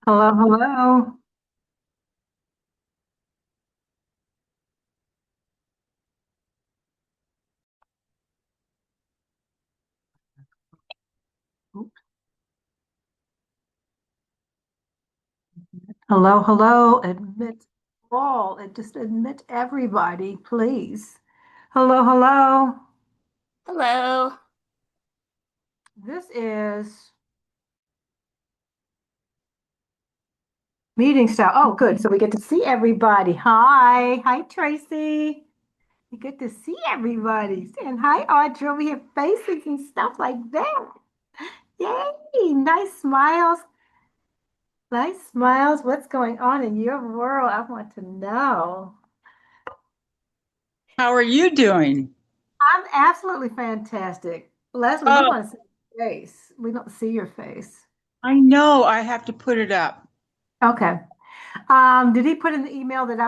Hello, hello. Hello, hello. Admit all. And just admit everybody, please. Hello, hello. Hello. This is meeting style. Oh, good. So we get to see everybody. Hi. Hi, Tracy. We get to see everybody. And hi, Audra. We have faces and stuff like that. Yay. Nice smiles. Nice smiles. What's going on in your world? I want to know. How are you doing? I'm absolutely fantastic. Leslie, we Oh, want to see your face. We don't see your face. I know I have to put it up. Okay. Did he put in the email that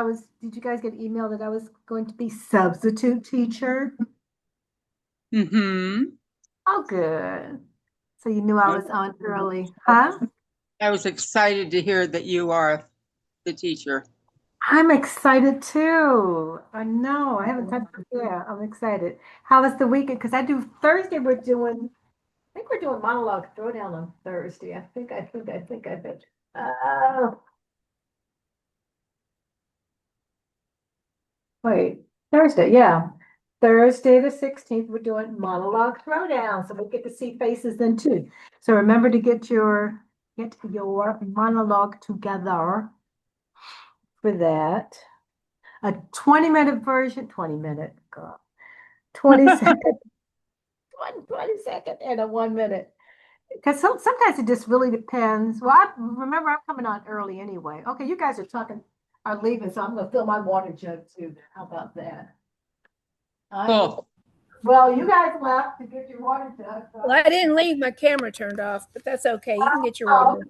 did you guys get an email that I was going to be substitute teacher? Mm-hmm. Oh, good. So you knew I was on early, huh? I was excited to hear that you are the teacher. I'm excited too. I know. I haven't touched it. Yeah, I'm excited. How was the weekend? Because I do Thursday, I think we're doing monologue throwdown on Thursday. I think. Oh, wait, Thursday, yeah. Thursday the 16th, we're doing monologue throwdown, so we get to see faces then too. So remember to get your monologue together for that. A 20-minute version, 20-minute, God, 20 second, 20 second, and a 1 minute. Because sometimes it just really depends. Well, remember I'm coming on early anyway. Okay, you guys are leaving, so I'm gonna fill my water jug too. How about that? I will. Cool. Well, you guys left to get your water jug. Well, I didn't leave my camera turned off, but that's okay. You can get your Oh,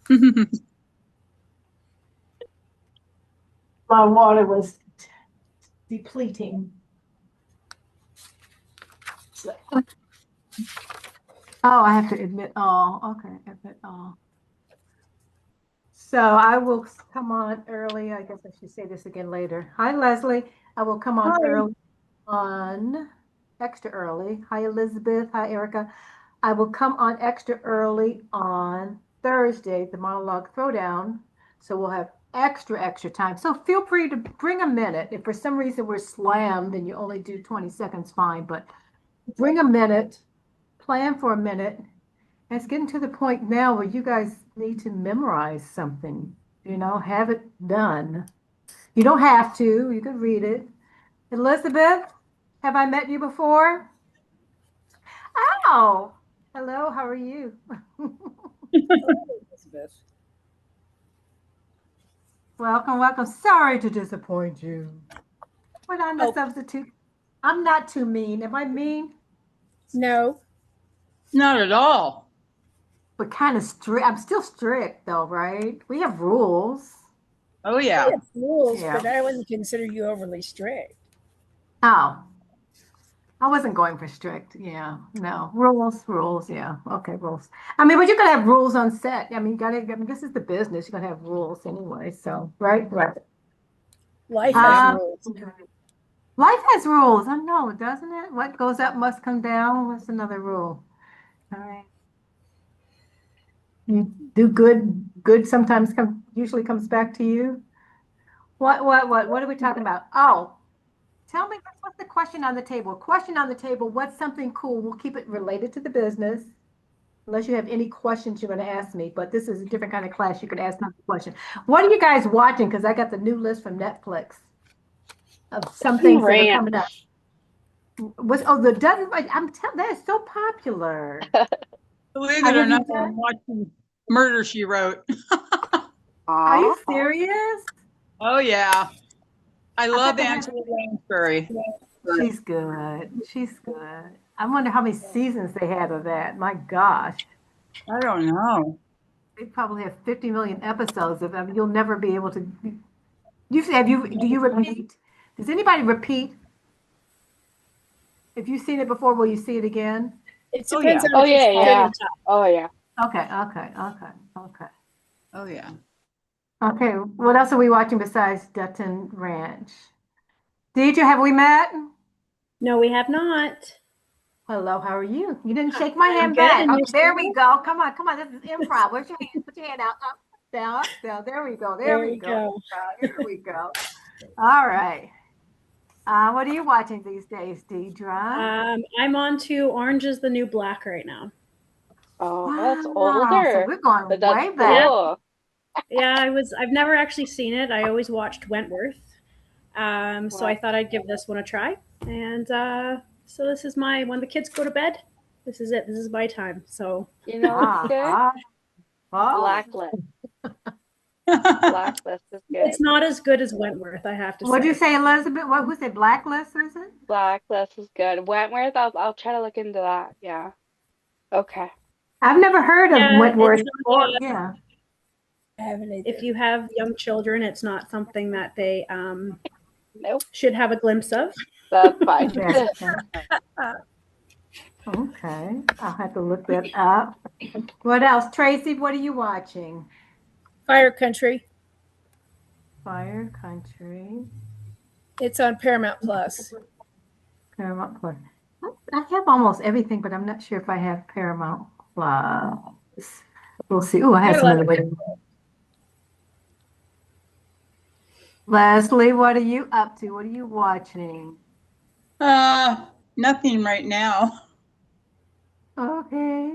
water. my water was depleting. Oh, I have to admit all. Okay, admit all. So I will come on early. I guess I should say this again later. Hi, Leslie. I will come on Hi. early on extra early. Hi, Elizabeth. Hi, Erica. I will come on extra early on Thursday, the monologue throwdown. So we'll have extra time. So feel free to bring a minute. If for some reason we're slammed and you only do 20 seconds, fine. But bring a minute, plan for a minute. And it's getting to the point now where you guys need to memorize something, have it done. You don't have to, you can read it. Elizabeth, have I met you before? Oh, hello, how are you? Elizabeth. Welcome, welcome. Sorry to disappoint you, but I'm the Oh, substitute. I'm not too mean. Am I mean? no. Not at all. But kind of strict. I'm still strict though, right? We have rules. Oh, We yeah. have rules, Yeah. but I wouldn't consider you overly strict. Oh, I wasn't going for strict. Yeah, no. Rules. Yeah. Okay, rules. I mean, but you're gonna have rules on set. I mean, this is the business. You're gonna have rules anyway. So, right, right. Life has Um, rules. life has rules. I know, doesn't it? What goes up must come down. What's another rule? All right. You do good. Good sometimes usually comes back to you. What are we talking about? Oh, tell me what's the question on the table? Question on the table. What's something cool? We'll keep it related to the business. Unless you have any questions you're going to ask me, but this is a different kind of class. You could ask me a question. What are you guys watching? Because I got the new list from Netflix of some Cool things that are coming up. Ranch. The doesn't I'm telling that is so popular. Believe it or Have you not, done? I'm watching Murder, She Wrote. Are you Aw. serious? Oh, yeah. I I bet love that has. Angela Lansbury. She's good. She's good. I wonder how many seasons they had of that. My gosh, I don't know. they probably have 50 million episodes of them. You'll never be able to. You have you? Do you repeat? Does anybody repeat? If you've seen it before, will you see it again? It Oh, depends yeah. on Oh if it's yeah, good or yeah. not. Oh yeah. Okay. Oh, yeah. Okay, what else are we watching besides Dutton Ranch? Deidre, have we met? No, we have not. Hello, how are you? You didn't shake my I'm hand good, back. and Okay, there we yourself? go. Come on, come on. This is improv. Where's your hand? Put your hand out. Up, down, up, down. There we go. There There we we go. go. Here we go. All right. What are you watching these days, Deidre? I'm on to Orange is the New Black right now. Oh, that's Wow. So older, we're going but that's way Yeah, back. cool. yeah. I've never actually seen it. I always watched Wentworth. So I Wow. thought I'd give this one a try. And so this is my when the kids go to bed. This is it. This is my time. So You know what's good? Ah, oh, Blacklist. Blacklist is it's good. not as good as Wentworth, I have to what'd you say. say, Elizabeth? What, who said Blacklist, is it? Blacklist is good. Wentworth, I'll try to look into that. Yeah. Okay. I've never heard of Yeah, it's Wentworth not. or, yeah. I haven't If either. you have young children, it's not something that they Nope. should have a glimpse of. That's fine. That's okay. Okay. I'll have to look that up. What else? Tracy, what are you watching? Fire Country. Fire Country, It's on Paramount Plus. Paramount Plus. I have almost everything, but I'm not sure if I have Paramount Plus. We'll see. Oh, I have Got a some lot in the of way. Leslie, what are you up to? What are you watching? Uh, Nothing right now. Okay.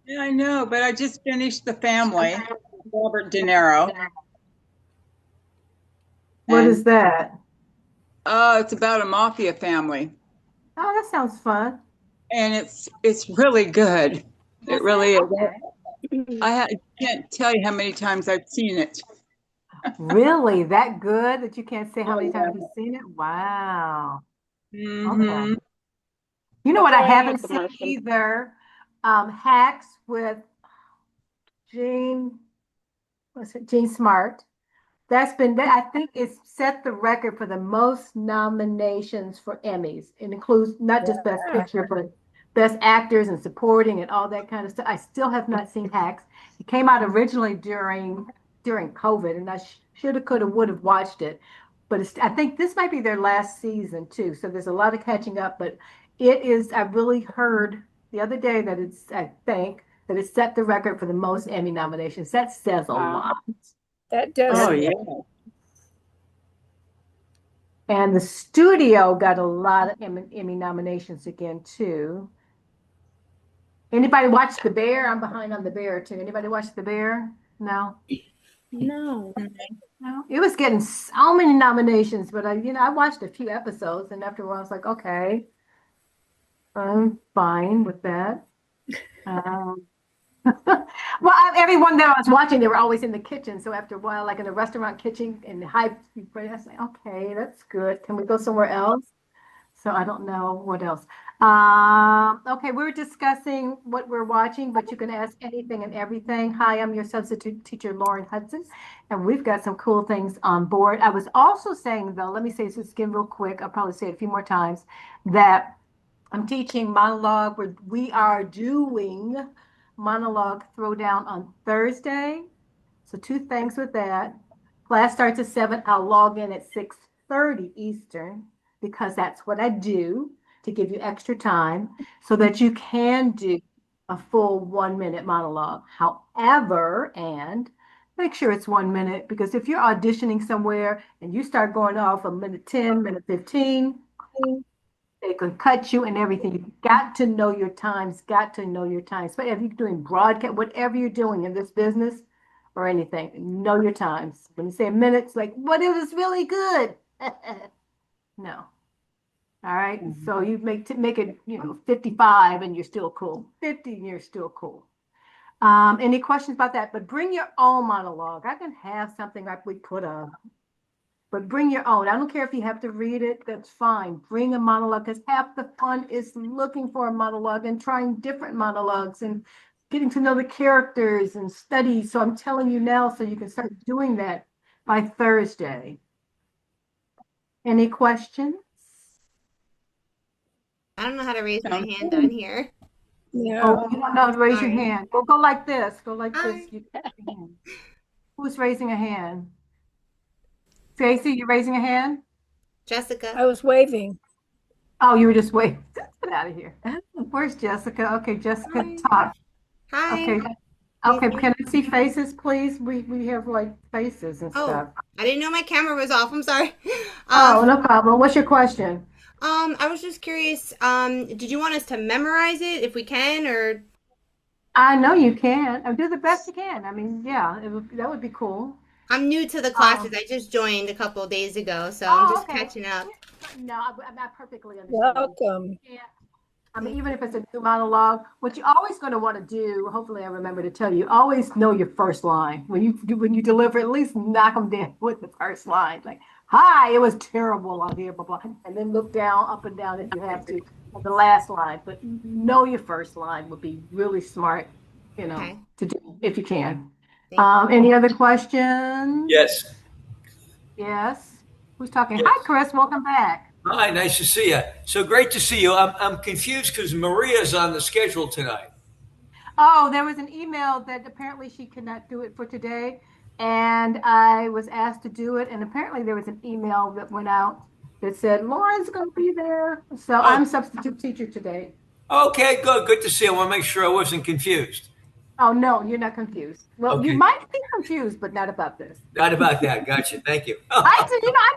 Yeah, I know, but I just finished The Family, Robert De Niro, What is and that? it's about a mafia family, Oh, that sounds fun. and it's really good. It Is it? really is. Okay. I can't tell you how many times I've seen it. Really? That good that you can't say how many times Oh, you've seen it? Wow. yeah. Okay. Hmm. You know That's what I why I haven't have seen immersion. either? Hacks with Gene, what's it? Gene Smart. That's been, that I think it's set the record for the most nominations for Emmys. It includes not just Best Yeah. Picture, but Best Actors and Supporting and all that kind of stuff. I still have not seen Hacks. It came out originally during COVID, and I should have, could have, would have watched it. But it's, I think this might be their last season too. So there's a lot of catching up. But it is. I really heard the other day that it's. I think that it set the record for the most Emmy nominations. That says a Wow. lot. That does. Oh, Good. yeah. And the studio got a lot of Emmy nominations again too. Anybody watch The Bear? I'm behind on The Bear too. Anybody watch The Bear? No, No. no. It was getting so many nominations, but I watched a few episodes, and after a while, I was like, okay, I'm fine with that. Um, well, everyone that I was watching, they were always in the kitchen. So after a while, like in the restaurant kitchen in the high, I was like, okay, that's good. Can we go somewhere else? So I don't know what else. Okay, we're discussing what we're watching, but you can ask anything and everything. Hi, I'm your substitute teacher, Lauren Hudson, and we've got some cool things on board. I was also saying, though, let me say this again real quick. I'll probably say it a few more times, that I'm teaching monologue. We are doing monologue throwdown on Thursday. So two things with that. Class starts at 7. I'll log in at 6:30 Eastern because that's what I do to give you extra time so that you can do a full 1 minute monologue. However, and make sure it's 1 minute because if you're auditioning somewhere and you start going off a minute 10, minute 15, they can cut you and everything. You've got to know your times, got to know your times. But if you're doing broadcast, whatever you're doing in this business or anything, know your times. When you say minutes, like, what if it's really good? No. All right. Mhm. So you make it, 55 and you're still cool. 50 and you're still cool. Any questions about that? But bring your own monologue. I can have something like we put up. But bring your own. I don't care if you have to read it, that's fine. Bring a monologue because half the fun is looking for a monologue and trying different monologues and getting to know the characters and study. So I'm telling you now so you can start doing that by Thursday. Any questions? I don't know how to raise my Sounds hand on good. here. Oh, No. you don't know how to raise your Sorry. hand. Go like this. Go like this. Hi. You, Who's raising a hand? Tracy, you raising a hand? Jessica. I was waving. Oh, you were just waiting. Get out of here. Where's Jessica? Okay, Jessica, Hi. talk. Hi. Okay. Okay, can I see faces, please? We have like faces and Oh, stuff. I didn't know my camera was off. I'm sorry. Oh, no problem. What's your question? I was just curious. Did you want us to memorize it if we can, or I know you can. Do the best you can. I mean, yeah, that would be cool. I'm new to the classes. I just joined a couple of days ago, so I'm just okay. catching up. No, I'm not perfectly understanding. Welcome. Yeah. I mean, even if it's a new monologue, what you're always going to want to do, hopefully I remember to tell you, always know your first line. When you deliver, at least knock them down with the first line. Like, hi, it was terrible out here, blah, blah. And then look down, up and down if you have to, at the last line. But know your first line would be really smart, Okay. to do if you can. Thank Any other questions? Yes. Yes. Who's talking? Yes. Hi, Chris. Welcome back. Hi, nice to see you. So great to see you. I'm confused because Maria's on the schedule tonight. Oh, there was an email that apparently she could not do it for today. And I was asked to do it. And apparently there was an email that went out that said, Lauren's going to be there. So I'm substitute teacher today. Okay, good. Good to see you. I want to make sure I wasn't confused. Oh, no, you're not confused. Well, Okay. you might be confused, but not about this. Not about that. Gotcha. Thank you. I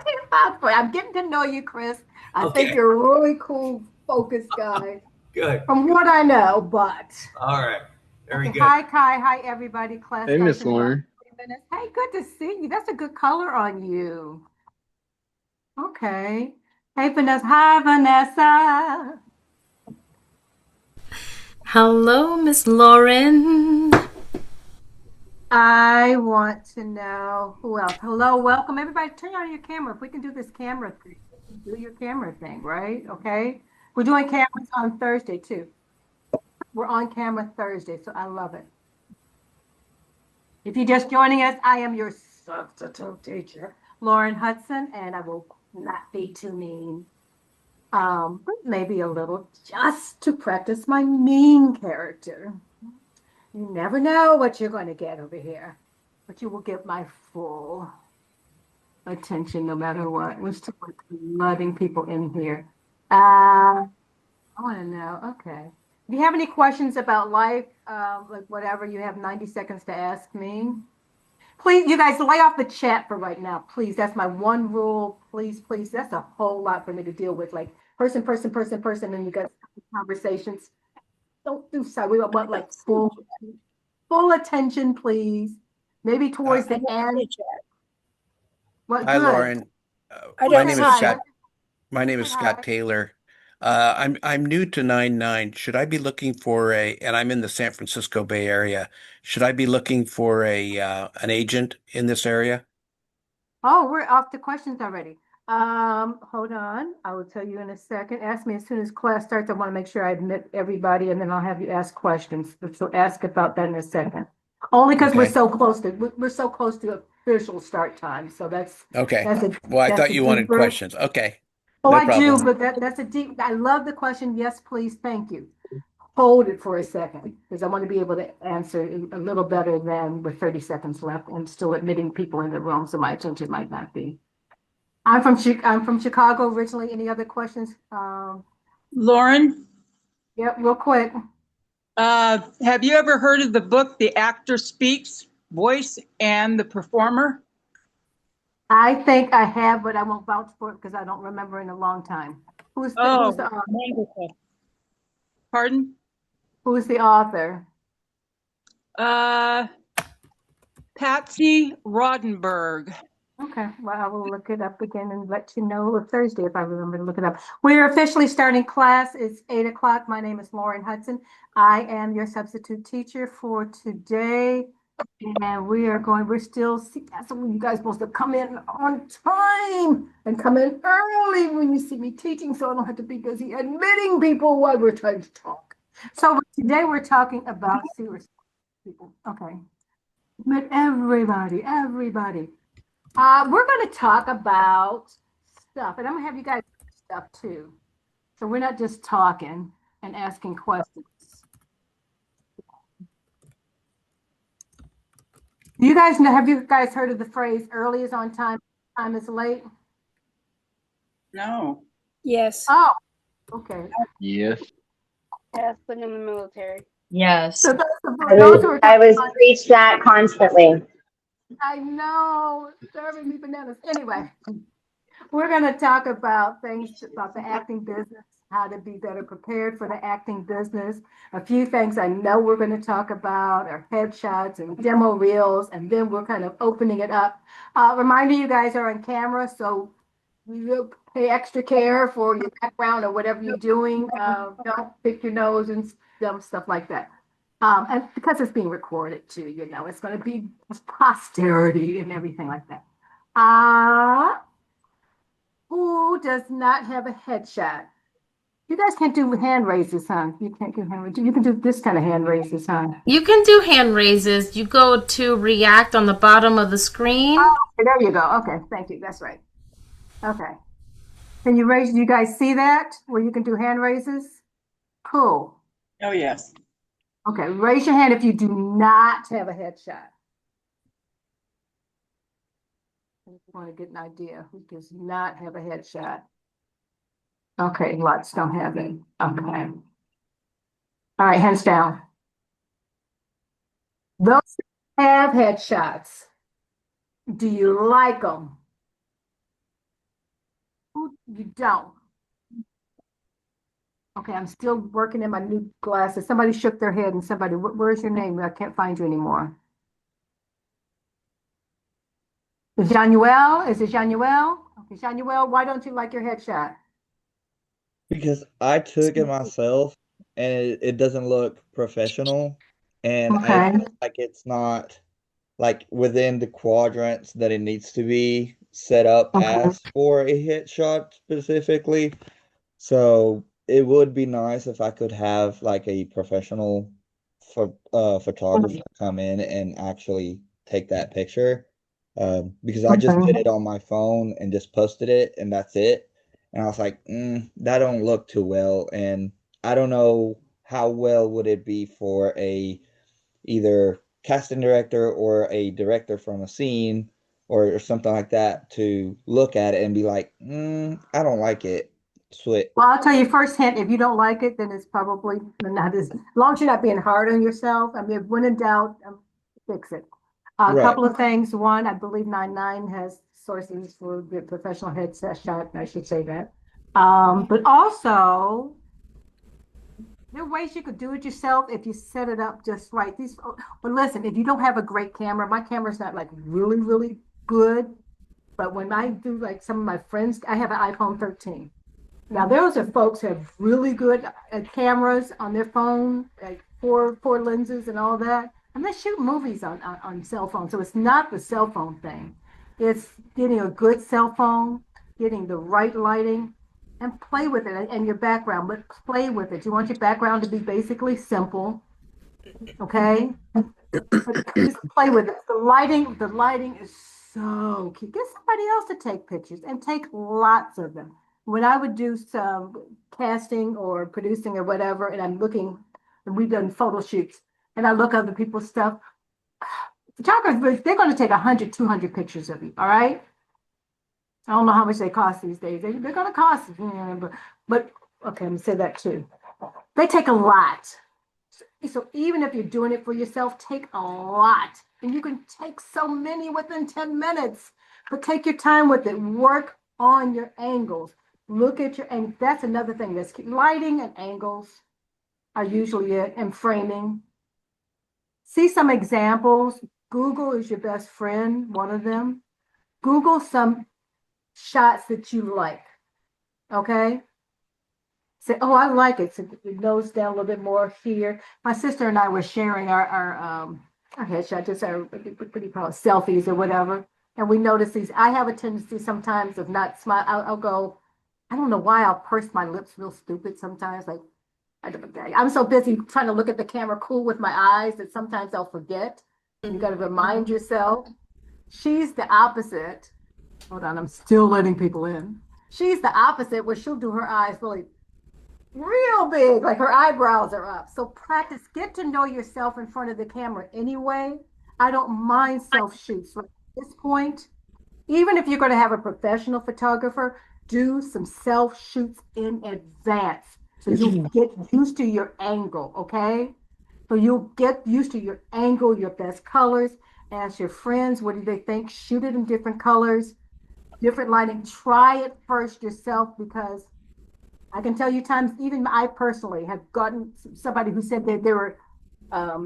think about it. I'm getting to know you, Chris. I think Okay. you're a really cool, focused guy Good. from what I know, but. All right. Very Okay, good. hi, Kai. Hi, everybody. Class Hey, Miss starts in about Lauren. 3 minutes. Hey, good to see you. That's a good color on you. Okay. Hey, Vanessa. Hi, Vanessa. Hello, Miss Lauren. I want to know who else. Hello, welcome everybody. Turn on your camera. If we can do this camera thing, do your camera thing, right? Okay. We're doing cameras on Thursday too. We're on camera Thursday, so I love it. If you're just joining us, I am your substitute teacher, Lauren Hudson, and I will not be too mean. But maybe a little just to practice my mean character. You never know what you're going to get over here, but you will get my full attention no matter what. We're still letting people in here. I want to know. Okay. If you have any questions about life, like whatever, you have 90 seconds to ask me. Please, you guys, lay off the chat for right now. Please, that's my one rule. Please, please. That's a whole lot for me to deal with. Like person, and you got conversations. Don't do so. We want like full attention, please. Maybe towards the end. What, Hi, good. Lauren. I My don't name see is Hi. Scott. My name is Hi. Scott Taylor. I'm new to 9-9. Should I be looking for and I'm in the San Francisco Bay Area. Should I be looking for an agent in this area? Oh, we're off the questions already. Hold on. I will tell you in a second. Ask me as soon as class starts. I want to make sure I admit everybody, and then I'll have you ask questions. So ask about that in a second. Only because we're Okay. so close to official start time. So that's Okay. that's a Well, I that's thought a you wanted deeper. questions. Okay. Oh, No I do, problem. but that's a deep. I love the question. Yes, please. Thank you. Hold it for a second because I want to be able to answer a little better than with 30 seconds left and still admitting people in the room, so my attention might not be. I'm from Chicago originally. Any other questions? Lauren, Yep, real quick. have you ever heard of the book, The Actor Speaks, Voice and the Performer? I think I have, but I won't vouch for it because I don't remember in a long time. Who's the Wonderful. Pardon? who's the author? Patsy Rodenberg. Okay, well, I will look it up again and let you know Thursday if I remember to look it up. We're officially starting class. It's 8 o'clock. My name is Lauren Hudson. I am your substitute teacher for today. And we're still, that's when you guys supposed to come in on time and come in early when you see me teaching, so I don't have to be busy admitting people while we're trying to talk. So today we're talking about serious people. Okay. Admit everybody. We're going to talk about stuff, and I'm going to have you guys do stuff too. So we're not just talking and asking questions. Do you guys know, have you guys heard of the phrase early is on time, time is late? No. Yes. Oh, okay. Yes. Yes, like in the military. Yes. So I those who are I was preached that constantly. I know, serving me bananas. Anyway, we're going to talk about things about the acting business, how to be better prepared for the acting business. A few things I know we're going to talk about are headshots and demo reels, and then we're kind of opening it up. Reminder, you guys are on camera, so you pay extra care for your background or whatever you're doing. Don't pick your nose and stuff like that. And because it's being recorded too, you know, it's going to be posterity and everything like that. Who does not have a headshot? You guys can't do hand raises, huh? You can't do hand raises. You can do this kind of hand raises, huh? You can do hand raises. You go to react on the bottom of the screen. Oh, okay, there you go. Okay, thank you. That's right. Okay. Can you raise? Do you guys see that where you can do hand raises? Cool. Oh, yes. Okay, raise your hand if you do not have a headshot. I just want to get an idea who does not have a headshot. Okay, lots don't have it. Okay. All right, hands down. Those who have headshots, do you like them? Who you don't? Okay, I'm still working in my new glasses. Somebody shook their head and somebody, where's your name? I can't find you anymore. Januel? Is it Januel? Okay, Januel, why don't you like your headshot? Because I took it myself and it doesn't look professional. And I Okay. feel like it's not like within the quadrants that it needs to be set up Okay. as for a hit shot specifically. So it would be nice if I could have like a professional photographer come in and actually take that picture. Because I just did Okay. it on my phone and just posted it and that's it. And I was like, that don't look too well. And I don't know how well would it be for a either casting director or a director from a scene or something like that to look at it and be like, I don't like it. Switch. Well, I'll tell you first hint, if you don't like it, then it's probably not as long as you're not being hard on yourself. I mean, when in doubt, fix it. A Right. couple of things. One, I believe 99 has sources for the professional headset shot. I should say that. But also, there are ways you could do it yourself if you set it up just right. But listen, if you don't have a great camera, my camera's not like really, really good. But when I do like some of my friends, I have an iPhone 13. Now, those are folks who have really good cameras on their phone, like four lenses and all that. And they shoot movies on cell phones. So it's not the cell phone thing. It's getting a good cell phone, getting the right lighting, and play with it and your background, but play with it. You want your background to be basically simple, okay? But just play with it. The lighting is so key. Get somebody else to take pictures and take lots of them. When I would do some casting or producing or whatever, and I'm looking, and we've done photo shoots, and I look at other people's stuff, photographers, they're going to take 100, 200 pictures of you, all right? I don't know how much they cost these days. They're going to cost, but okay, I'm going to say that too. They take a lot. So even if you're doing it for yourself, take a lot. And you can take so many within 10 minutes, but take your time with it. Work on your angles. Look at your angles. That's another thing. That's lighting and angles are usually it, and framing. See some examples. Google is your best friend, one of them. Google some shots that you like, okay? Say, oh, I like it. So the nose down a little bit more here. My sister and I were sharing our headshot, just our what do you call it, selfies or whatever. And we noticed these. I have a tendency sometimes of not smile. I'll go, I don't know why I'll purse my lips real stupid sometimes. Like I'm so busy trying to look at the camera cool with my eyes that sometimes I'll forget. You got to remind yourself. She's the opposite. Hold on, I'm still letting people in. She's the opposite, where she'll do her eyes really real big, like her eyebrows are up. So practice, get to know yourself in front of the camera anyway. I don't mind self shoots. Like at this point, even if you're going to have a professional photographer, do some self shoots in advance so you get used to your angle, okay? So you'll get used to your angle, your best colors. Ask your friends, what do they think? Shoot it in different colors, different lighting. Try it first yourself because I can tell you times, even I personally have gotten somebody who said that they were a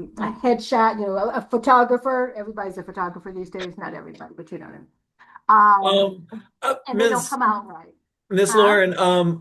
headshot, a photographer. Everybody's a photographer these days, not everybody, but you know what I mean. And they don't Ms. come out right. Miss Huh? Lauren,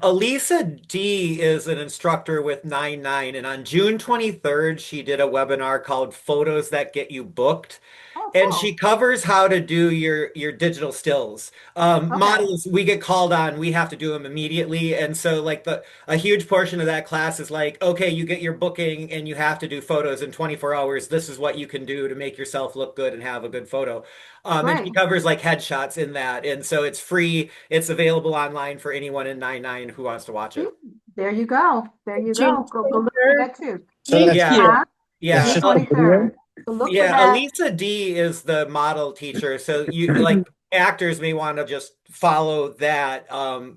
Elisa D is an instructor with 99, and on June 23rd, she did a webinar called Photos That Get You Booked. Oh, And she cool. covers how to do your digital stills. Okay. Models, we get called on, we have to do them immediately. And so like a huge portion of that class is like, okay, you get your booking and you have to do photos in 24 hours. This is what you can do to make yourself look good and have a good photo. And she Great. covers like headshots in that. And so it's free. It's available online for anyone in 99 who wants to watch See? it. There you go. There you June go. Go look for 23rd. that too. So Thank that's Yeah. you. Huh? that's Yeah. June just a video. 23rd. So look for Yeah, that. Elisa D is the model teacher. So you like actors may want to just follow that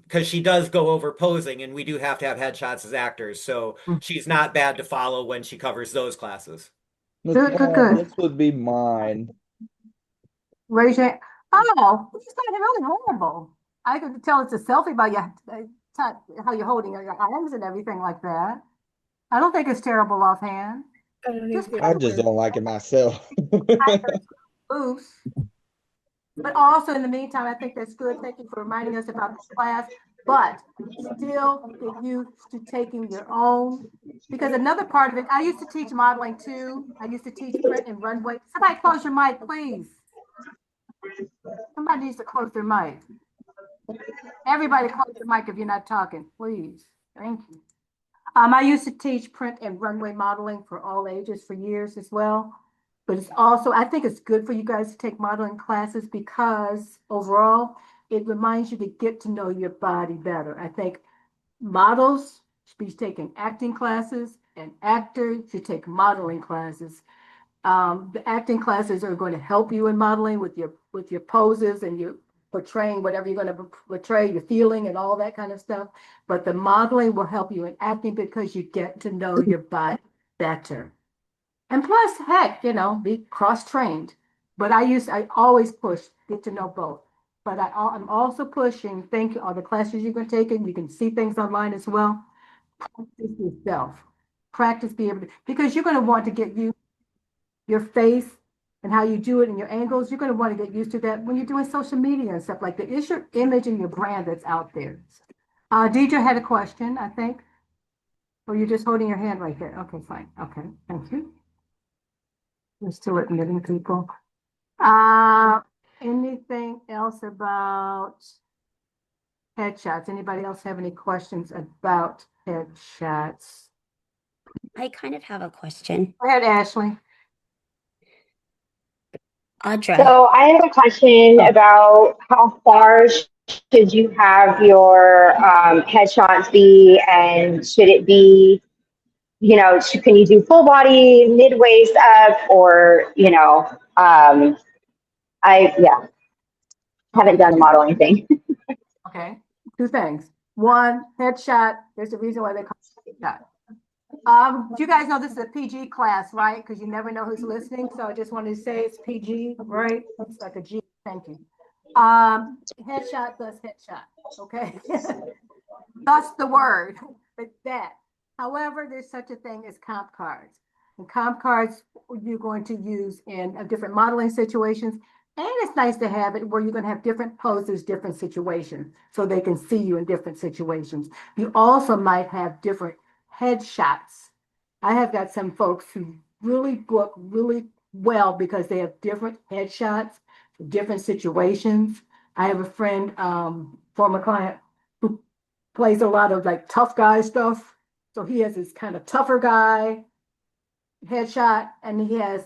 because she does go over posing and we do have to have headshots as actors. So she's not bad to follow when she covers those classes. Miss Good, good, Lauren, good. this would be mine. Raise your hand. Oh, it's not really horrible. I could tell it's a selfie by how you're holding your arms and everything like that. I don't think it's terrible offhand. I don't Just even I just don't like it myself. loose. But also in the meantime, I think that's good. Thank you for reminding us about this class. But still get used to taking your own. Because another part of it, I used to teach modeling too. I used to teach print and runway. Somebody close your mic, please. Somebody needs to close their mic. Everybody close your mic if you're not talking, please. Thank you. I used to teach print and runway modeling for all ages for years as well. But it's also, I think it's good for you guys to take modeling classes because overall, it reminds you to get to know your body better. I think models should be taking acting classes and actors should take modeling classes. The acting classes are going to help you in modeling with your poses and your portraying whatever you're going to portray, your feeling and all that kind of stuff. But the modeling will help you in acting because you get to know your body better. And plus, heck, be cross-trained. But I always push, get to know both. But I'm also pushing, think all the classes you're going to take, and you can see things online as well. Practice yourself. Practice be able to, because you're going to want to get your face and how you do it and your angles. You're going to want to get used to that when you're doing social media and stuff like that. It's your image and your brand that's out there. Deidre had a question, I think. Or you're just holding your hand right there. Okay, fine. Okay, thank you. We're still admitting people. Anything else about headshots? Anybody else have any questions about headshots? I kind of have a question. Go ahead, Ashley. Audra. So I have a question about how far should you have your headshots be, and should it be, can you do full body, mid waist up, or haven't done a modeling thing. Okay, two things. One, headshot. There's a reason why they call it headshot. You guys know this is a PG class, right? Because you never know who's listening. So I just wanted to say it's PG, right? It's like a G. Thank you. Headshot plus headshot. Okay. That's the word. But that. However, there's such a thing as comp cards. And comp cards you're going to use in different modeling situations. And it's nice to have it where you're going to have different poses, different situations, so they can see you in different situations. You also might have different headshots. I have got some folks who really book really well because they have different headshots for different situations. I have a friend, former client, who plays a lot of like tough guy stuff. So he has this kind of tougher guy headshot, and he has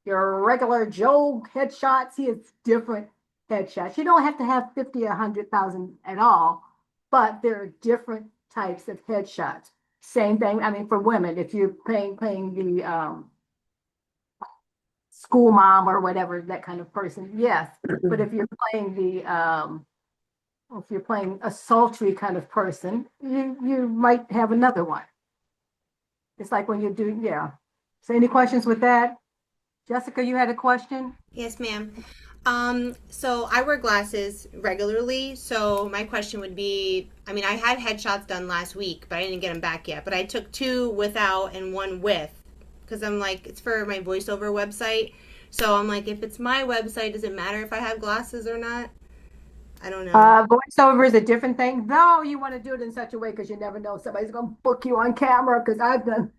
your regular Joe headshots. He has different headshots. You don't have to have 50 or 100,000 at all, but there are different types of headshots. Same thing, I mean, for women, if you're paying the school mom or whatever, that kind of person, yes. But if you're playing if you're playing a sultry kind of person, you might have another one. It's like when you do, yeah. So any questions with that? Jessica, you had a question? Yes, ma'am. So I wear glasses regularly. So my question would be, I mean, I had headshots done last week, but I didn't get them back yet. But I took 2 without and 1 with, because I'm like, it's for my voiceover website. So I'm like, if it's my website, does it matter if I have glasses or not? I don't know. Voiceover is a different thing, though you want to do it in such a way because you never know if somebody's going to book you on camera. Because I've done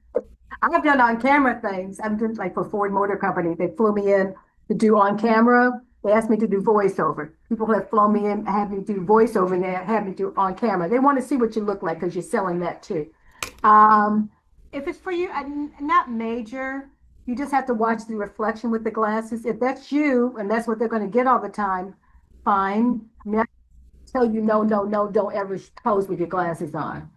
on camera things. I've done like for Ford Motor Company. They flew me in to do on camera. They asked me to do voiceover. People have flown me in, have me do voiceover, and they have me do on camera. They want to see what you look like because you're selling that too. If it's for you, not major. You just have to watch the reflection with the glasses. If that's you and that's what they're going to get all the time, fine. I mean, I tell you no, no, no, don't ever pose with your glasses on.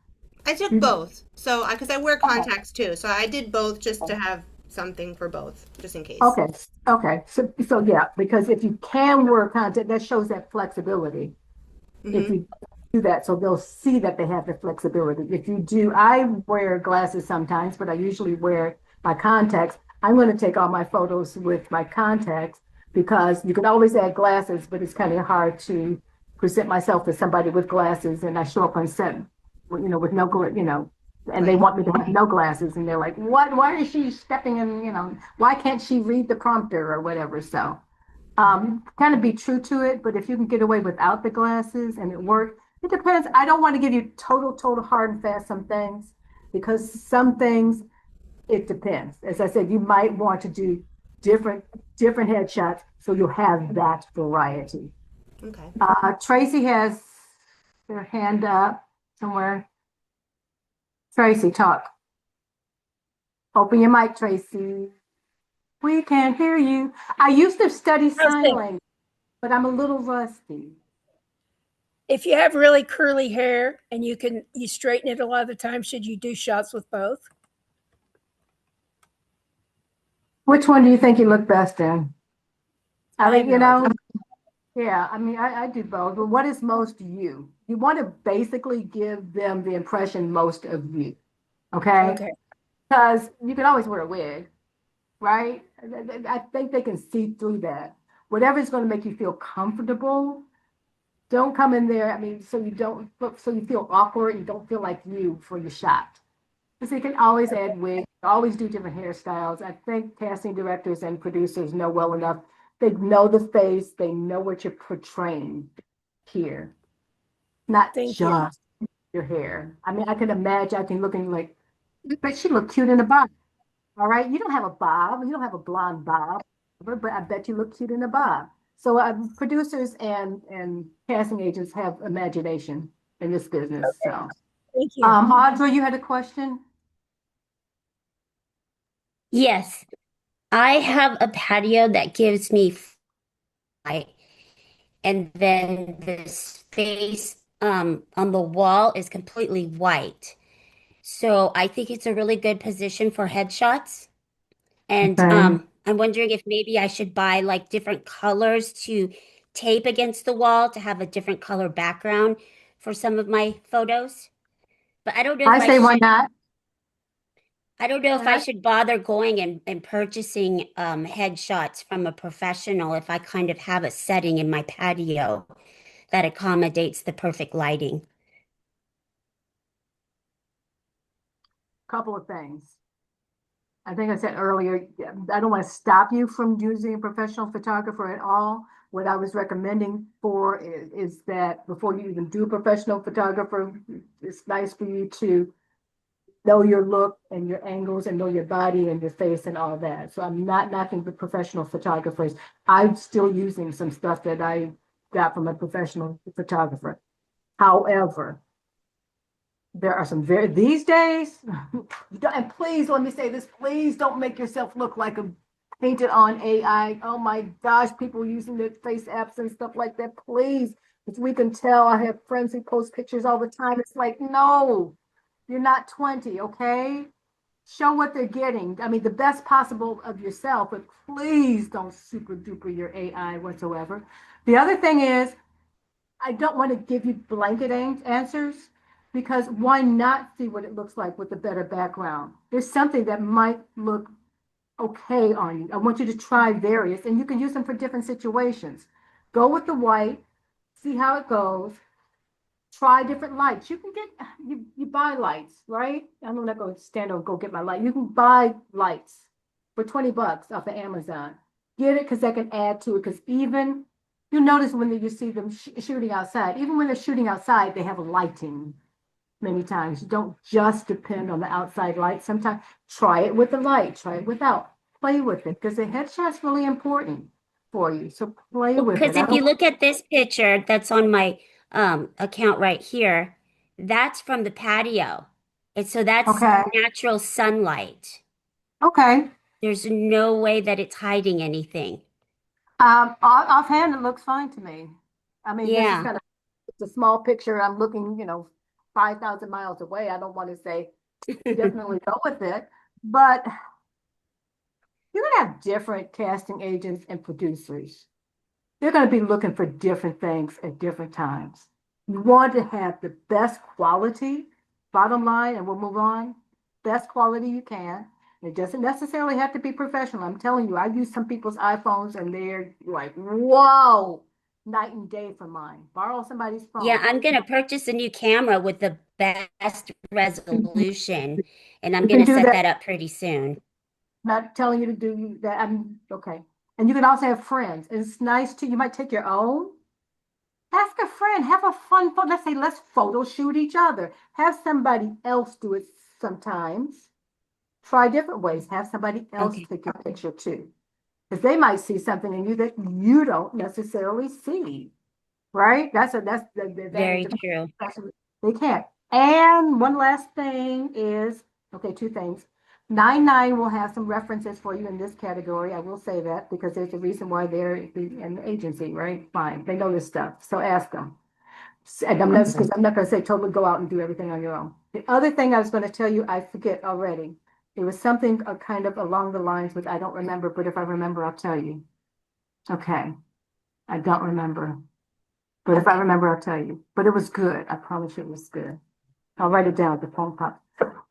I took both. So, because I wear contacts too. So I did both just to have something for both, just in case. Okay. Okay. So yeah, because if you can wear contact, that shows that flexibility. If you do that, so they'll see that they have the flexibility. If you do, I wear glasses sometimes, but I usually wear my contacts. I'm going to take all my photos with my contacts because you can always add glasses, but it's kind of hard to present myself as somebody with glasses and I show up on set, with no, and they want me to have no glasses and they're like, what, why is she stepping in, why can't she read the prompter or whatever? So kind of be true to it, but if you can get away without the glasses and it works, it depends. I don't want to give you total hard and fast some things because some things, it depends. As I said, you might want to do different headshots so you'll have that variety. Okay. Tracy has her hand up somewhere. Tracy, talk. Open your mic, Tracy. We can't hear you. I used to study sign language, but I'm a little rusty. If you have really curly hair and you straighten it a lot of the time, should you do shots with both? Which one do you think you look best in? I mean, yeah, I mean, I do both, but what is most you? You want to basically give them the impression most of you, okay? Okay. Because you can always wear a wig, right? I think they can see through that. Whatever is going to make you feel comfortable, don't come in there, I mean, so you feel awkward and don't feel like you for your shot. So you can always add wigs, always do different hairstyles. I think casting directors and producers know well enough. They know the face, they know what you're portraying here, not just your hair. I mean, I can imagine, I can look and like, but she look cute in a bob. All right, you don't have a bob, you don't have a blonde bob, but I bet you look cute in a bob. So producers and casting agents have imagination in this business. So, thank you. Audra, you had a question? Yes, I have a patio that gives me light, and then the space on the wall is completely white. So I think it's a really good position for headshots. And I'm wondering if maybe I should buy like different colors to tape against the wall to have a different color background for some of my photos. But I don't know if why not? I don't know if I should bother going and purchasing headshots from a professional if I kind of have a setting in my patio that accommodates the perfect lighting. Couple of things. I think I said earlier, I don't want to stop you from using a professional photographer at all. What I was recommending for is that before you even do a professional photographer, it's nice for you to know your look and your angles and know your body and your face and all that. So I'm not knocking the professional photographers. I'm still using some stuff that I got from a professional photographer. However, there are some these days, and please let me say this, please don't make yourself look like a painted on AI. Oh my gosh, people using their face apps and stuff like that. Please, as we can tell, I have friends who post pictures all the time. It's like, no, you're not 20, okay? show what they're getting. I mean, the best possible of yourself, but please don't super duper your AI whatsoever. The other thing is, I don't want to give you blanket answers because why not see what it looks like with a better background? There's something that might look okay on you. I want you to try various, and you can use them for different situations. Go with the white, see how it goes. Try different lights. You can get you buy lights, right? I'm not going to stand and go get my light. You can buy lights for $20 off of Amazon. Get it because that can add to it. Because even you notice when you see them shooting outside, even when they're shooting outside, they have lighting many times. You don't just depend on the outside light. Sometimes try it with the light, try it without. Play with it because the headshot's really important for you. So play with it. Because if you look at this picture that's on my account right here, that's from the patio. And so that's Okay. natural sunlight. Okay. There's no way that it's hiding anything. Offhand, it looks fine to me. I mean, this is Yeah. kind of it's a small picture. I'm looking, 5,000 miles away. I don't want to say definitely go with it, but you're going to have different casting agents and producers. They're going to be looking for different things at different times. You want to have the best quality, bottom line, and we'll move on, best quality you can. It doesn't necessarily have to be professional. I'm telling you, I use some people's iPhones and they're like, whoa, night and day from mine. Borrow somebody's phone. Yeah, I'm going to purchase a new camera with the best resolution, and I'm going to set that up pretty soon. Not telling you to do that. I'm okay. And you can also have friends. It's nice too. You might take your own. Ask a friend. Have a fun photo. Let's say let's photo shoot each other. Have somebody else do it sometimes. Try different ways. Have somebody else take your picture too. Because they might see something in you that you don't necessarily see. Right? That's the Very advantage. true. They can't. And one last thing is, okay, two things. 99 will have some references for you in this category. I will say that because there's a reason why they're in the agency, right? Fine. They know this stuff. So ask them. And I'm not going to say totally go out and do everything on your own. The other thing I was going to tell you, I forget already. It was something kind of along the lines with I don't remember, but if I remember, I'll tell you. Okay. I don't remember. But if I remember, I'll tell you. But it was good. I promise you it was good. I'll write it down at the phone pop.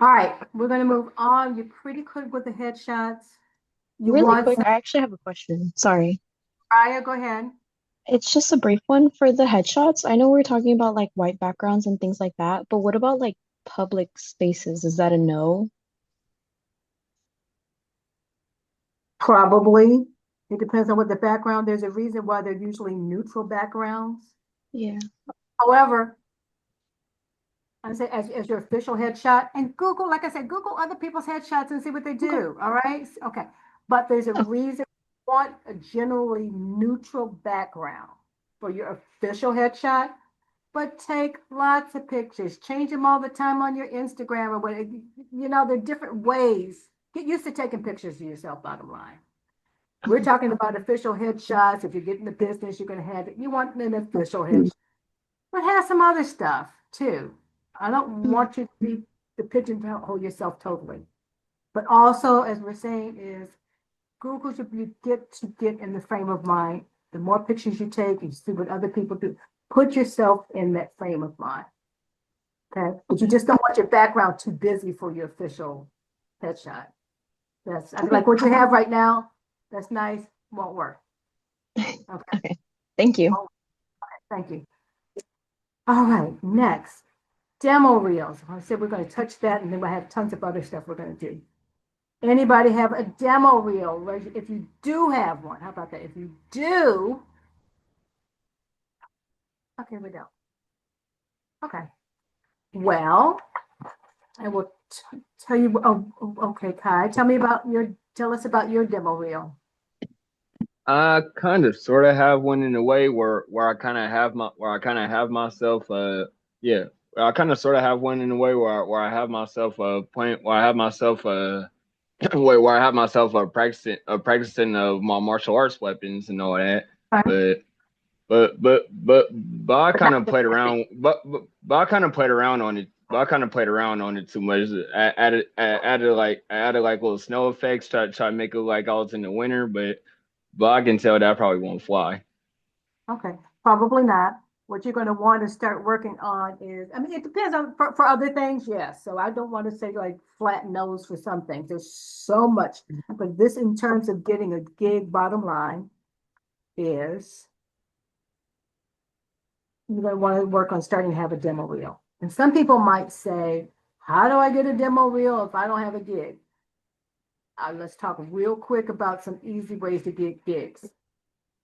All right, we're going to move on. You're pretty good with the headshots. You Really want quick, some... I actually have a question. Sorry. Raya, go ahead. It's just a brief one for the headshots. I know we're talking about like white backgrounds and things like that, but what about like public spaces? Is that a no? Probably. It depends on what the background. There's a reason why they're usually neutral backgrounds. Yeah. However, I say as your official headshot and Google, like I said, Google other people's headshots and see what they do. All right. Okay. But there's a reason you want a generally neutral background for your official headshot, but take lots of pictures, change them all the time on your Instagram or whatever. There are different ways. Get used to taking pictures of yourself, bottom line. We're talking about official headshots. If you're getting the business, you're going to have it. You want an official headshot, but have some other stuff too. I don't want you to pigeonhole yourself totally. But also, as we're saying, is Google should you get in the frame of mind. The more pictures you take, you see what other people do. Put yourself in that frame of mind. Okay? But you just don't want your background too busy for your official headshot. That's like what you have right now. That's nice. Won't work. Okay. Thank you. Okay, thank you. All right, next. Demo reels. I said we're going to touch that, and then we'll have tons of other stuff we're going to do. Anybody have a demo reel? If you do have one, how about that? If you do, okay, we don't. Okay. Well, I will tell you. Oh, okay, Kai, tell us about your demo reel. I kind of sort of have one in a way where I kind of have myself I kind of sort of have one in a way where I have myself point where I have myself where I have myself practicing of my martial arts weapons and all that. But I kind of played around I kind of played around on it but I kind of played around on it too much. I added like little snow effects, try to make it like I was in the winter, but I can tell that probably won't fly. Okay, probably not. What you're going to want to start working on is, I mean, it depends on for other things, yes. So I don't want to say like flat nose for some things. There's so much, but this in terms of getting a gig, bottom line is you're going to want to work on starting to have a demo reel. And some people might say, how do I get a demo reel if I don't have a gig? Let's talk real quick about some easy ways to get gigs.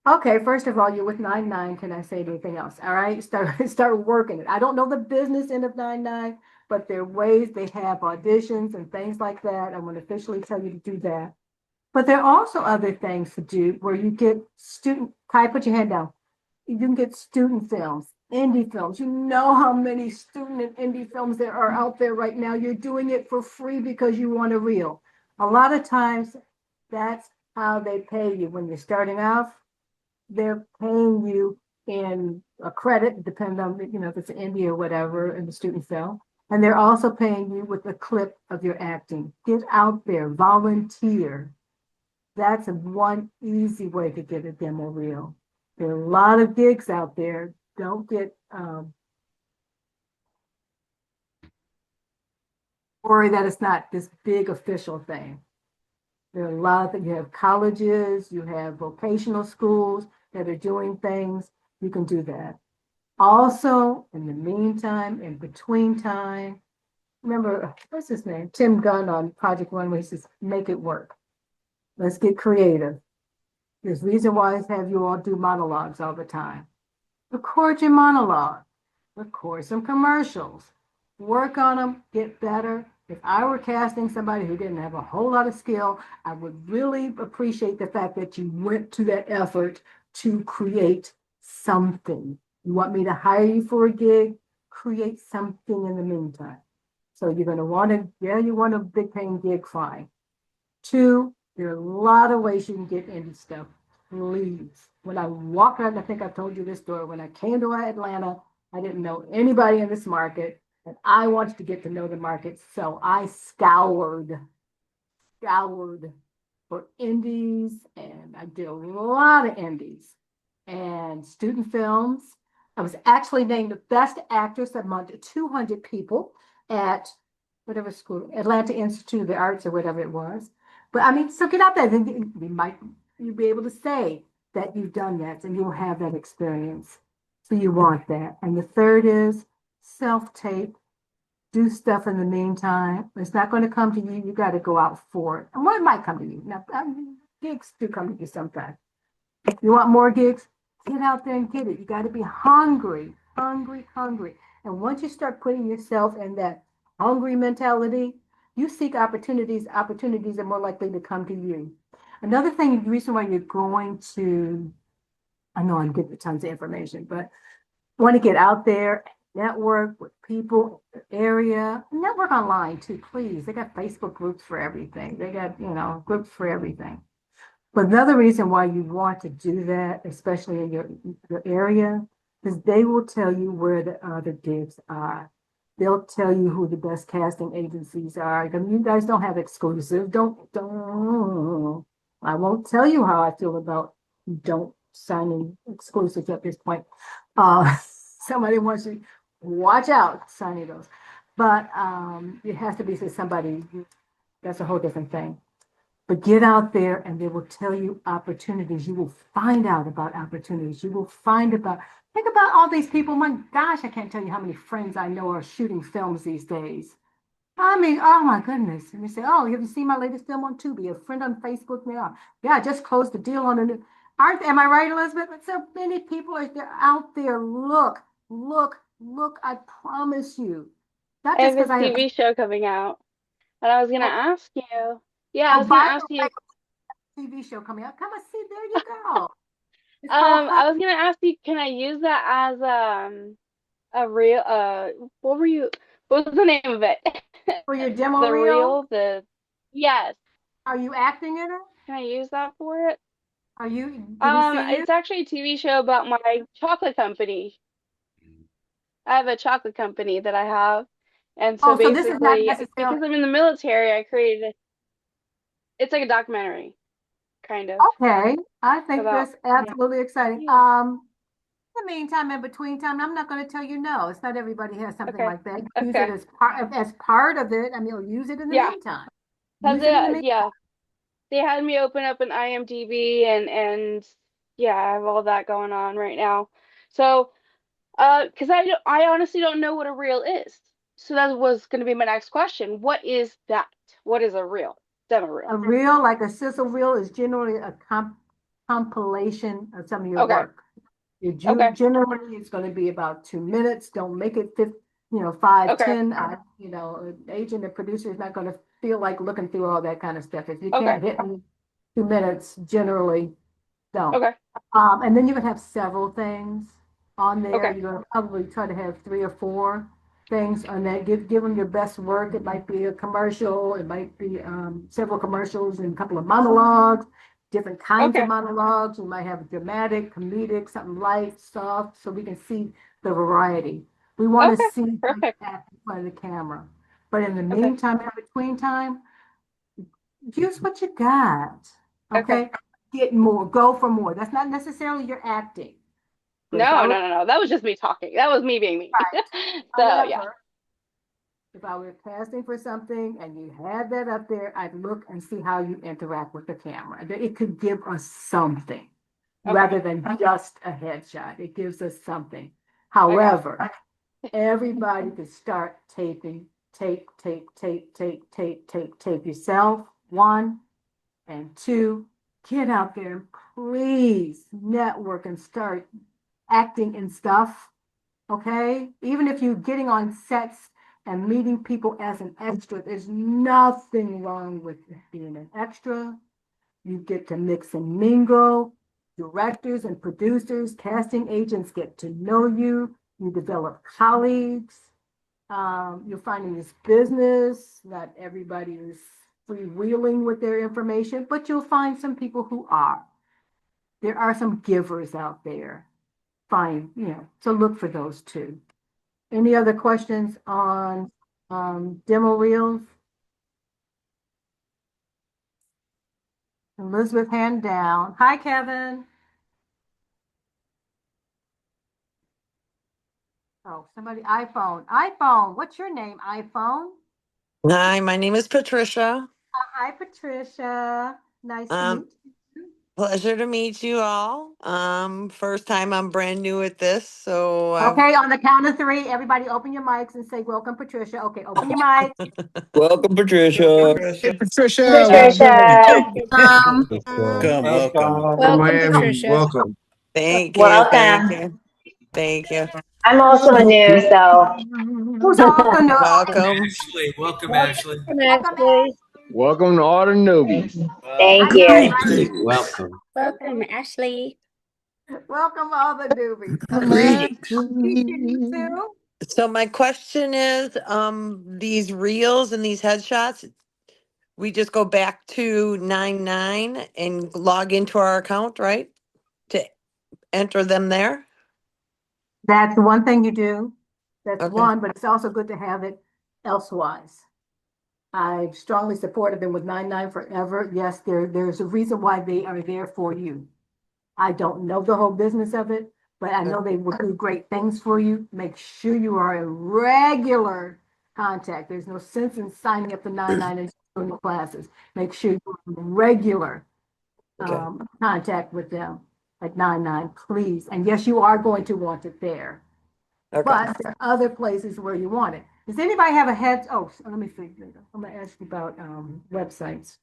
Okay, first of all, you're with 99. Can I say anything else? All right, start working it. I don't know the business end of 99, but there are ways they have auditions and things like that. I'm going to officially tell you to do that. But there are also other things to do where you get student, Kai, put your hand down. You can get student films, indie films. You know how many student and indie films there are out there right now. You're doing it for free because you want a reel. A lot of times that's how they pay you when you're starting off. They're paying you in a credit, depending on, if it's an indie or whatever in the student film. And they're also paying you with a clip of your acting. Get out there, volunteer. That's one easy way to get a demo reel. There are a lot of gigs out there. Don't get worried that it's not this big official thing. There are a lot of, you have colleges, you have vocational schools that are doing things. You can do that. Also, in the meantime, in between time, remember, what's his name? Tim Gunn on Project Runway says, make it work. Let's get creative. There's reason why I have you all do monologues all the time. Record your monologue. Record some commercials. Work on them, get better. If I were casting somebody who didn't have a whole lot of skill, I would really appreciate the fact that you went to that effort to create something. You want me to hire you for a gig? Create something in the meantime. So you're going to want to, you want a big paying gig, fine. 2, there are a lot of ways you can get indie stuff. Please. When I walked out, I think I told you this story, when I came to Atlanta, I didn't know anybody in this market, and I wanted to get to know the market. So I scoured for indies, and I did a lot of indies and student films. I was actually named the best actress among 200 people at whatever school, Atlanta Institute of the Arts or whatever it was. But I mean, so get out there. Then you'll be able to say that you've done that and you'll have that experience. So you want that. And the third is self-tape. Do stuff in the meantime. It's not going to come to you. You got to go out for it. And one might come to you. Now, gigs do come to you sometimes. If you want more gigs, get out there and get it. You got to be hungry. And once you start putting yourself in that hungry mentality, you seek opportunities. Opportunities are more likely to come to you. Another thing, the reason why you're going to, I know I'm getting tons of information, but want to get out there, network with people in the area, network online too, please. They got Facebook groups for everything. They got, groups for everything. But another reason why you want to do that, especially in your area, is they will tell you where the other gigs are. They'll tell you who the best casting agencies are. I mean, you guys don't have exclusive. Don't. I won't tell you how I feel about don't signing exclusives at this point. Somebody wants you, watch out signing those. But it has to be somebody, that's a whole different thing. But get out there and they will tell you opportunities. You will find out about opportunities. You will think about all these people. My gosh, I can't tell you how many friends I know are shooting films these days. I mean, oh my goodness. And they say, oh, have you seen my latest film on Tubi? A friend on Facebook? Yeah, I just closed the deal on a new. Am I right, Elizabeth? But so many people are out there. Look, I promise you. Not I just have because a I have TV show coming out, and I was gonna ask you. Yeah, I oh, was gonna by ask the you. way, TV show coming out. Come on, see, there you go. It's called I was gonna ask you, can I use that as a real what were you? What was the name of it? For your demo The reel. yes. Are you acting in it? Can I use that for it? Are you? Did we see you? It's actually a TV show about my chocolate company. I have a chocolate company that I have, And so So this is not basically, necessarily. because I'm in the military, I created it's like a documentary, kind of, Okay, I think about, that's absolutely exciting. yeah. In the meantime, in between time, I'm not going to tell you no. It's not everybody has something Okay. like that. Use it Okay. as part of it. I mean, or use it in the Yeah. meantime. Cause Use it in the meantime. yeah, they had me open up an IMDb and yeah, I have all that going on right now. So, because I honestly don't know what a reel is. So that was going to be my next question. What is that? What is a reel? Demo reel. A reel, like a sizzle reel, is generally a compilation of some of your Okay. work. Okay. Generally, it's going to be about 2 minutes. Don't make it 5, Okay. 10. An agent and producer is not going to feel like looking through all that kind of stuff. If you Okay. can't hit me 2 minutes, generally don't. Okay. And then you would have several things on there. Okay. You're going to probably try to have 3 or 4 things on that. Give them your best work. It might be a commercial. It might be several commercials and a couple of monologues, different kinds of Okay. monologues. We might have dramatic, comedic, something light, soft, so we can see the variety. We want to Okay. see you Perfect. act in front of the camera. But in the Okay. meantime, in between time, use what you got. Okay? Get more, go for more. That's not necessarily your acting. But if I No, were, no, no, no. That was just me talking. That was me being me. So yeah. however, if I were casting for something and you had that up there, I'd look and see how you interact with the camera. It could give us something rather than just a headshot. It gives us something. However, everybody could start taping, tape yourself, 1, and 2, get out there and please network and start acting in stuff. Okay? Even if you're getting on sets and meeting people as an extra, there's nothing wrong with being an extra. You get to mix and mingle. Directors and producers, casting agents get to know you. You develop colleagues. You're finding this business. Not everybody is freewheeling with their information, but you'll find some people who are. There are some givers out there. Fine, so look for those too. Any other questions on demo reels? Elizabeth, hand down. Hi, Kevin. Oh, somebody, iPhone. What's your name, iPhone? Hi, my name is Patricia. Hi, Patricia. Nice to meet you. Pleasure to meet you all. First time I'm brand new at this, so Okay, on the count of 3, everybody open your mics and say, welcome, Patricia. Okay, open your mic. Welcome, Patricia. Hey, Patricia. Patricia. Welcome. Welcome, Miami. Patricia. Welcome. Thank you, thank Welcome. you, thank you. I'm also new, so. Who's also new? Okay. Welcome. Ashley, welcome, Ashley. Welcome, Ashley. Welcome to all the newbies. Thank I know, you. right? Welcome. Welcome, Ashley. Welcome all the newbies. Greetings. You too. So my question is, these reels and these headshots, we just go back to 99 and log into our account, right? To enter them there? That's one thing you do. That's Okay. one, but it's also good to have it elsewise. I strongly supported them with 99 forever. Yes, there's a reason why they are there for you. I don't know the whole business of it, but I know they will do great things for you. Make sure you are in regular contact. There's no sense in signing up for 99 and doing the classes. Make sure you're in regular contact with them at 99, please. And yes, you are going to want it there. Okay. But there are other places where you want it. Does anybody have a head? Oh, let me see. I'm gonna ask you about websites.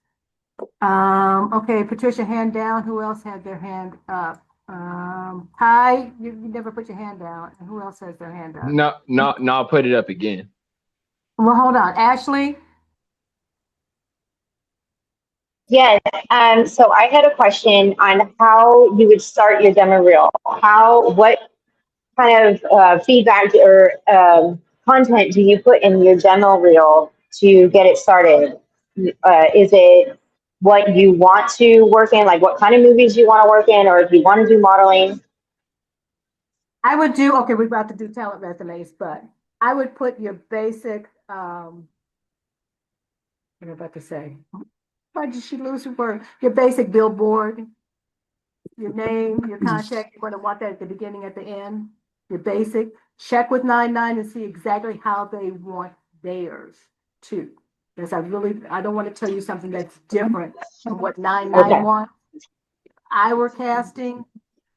Okay, Patricia, hand down. Who else had their hand up? Ty, you never put your hand down. And who else has their hand up? No, I'll put it up again. Well, hold on. Ashley? Yes, so I had a question on how you would start your demo reel. What kind of feedback or content do you put in your demo reel to get it started? Is it what you want to work in, like what kind of movies you want to work in, or if you want to do modeling? I would do, okay, we're about to do talent resumes, but I would put your basic what am I about to say? Why did she lose her word? Your basic billboard, your name, your contact, you're going to want that at the beginning, at the end. Your basic, check with 99 and see exactly how they want theirs too. Because I don't want to tell you something that's different from what 99 Okay. wants. If I were casting,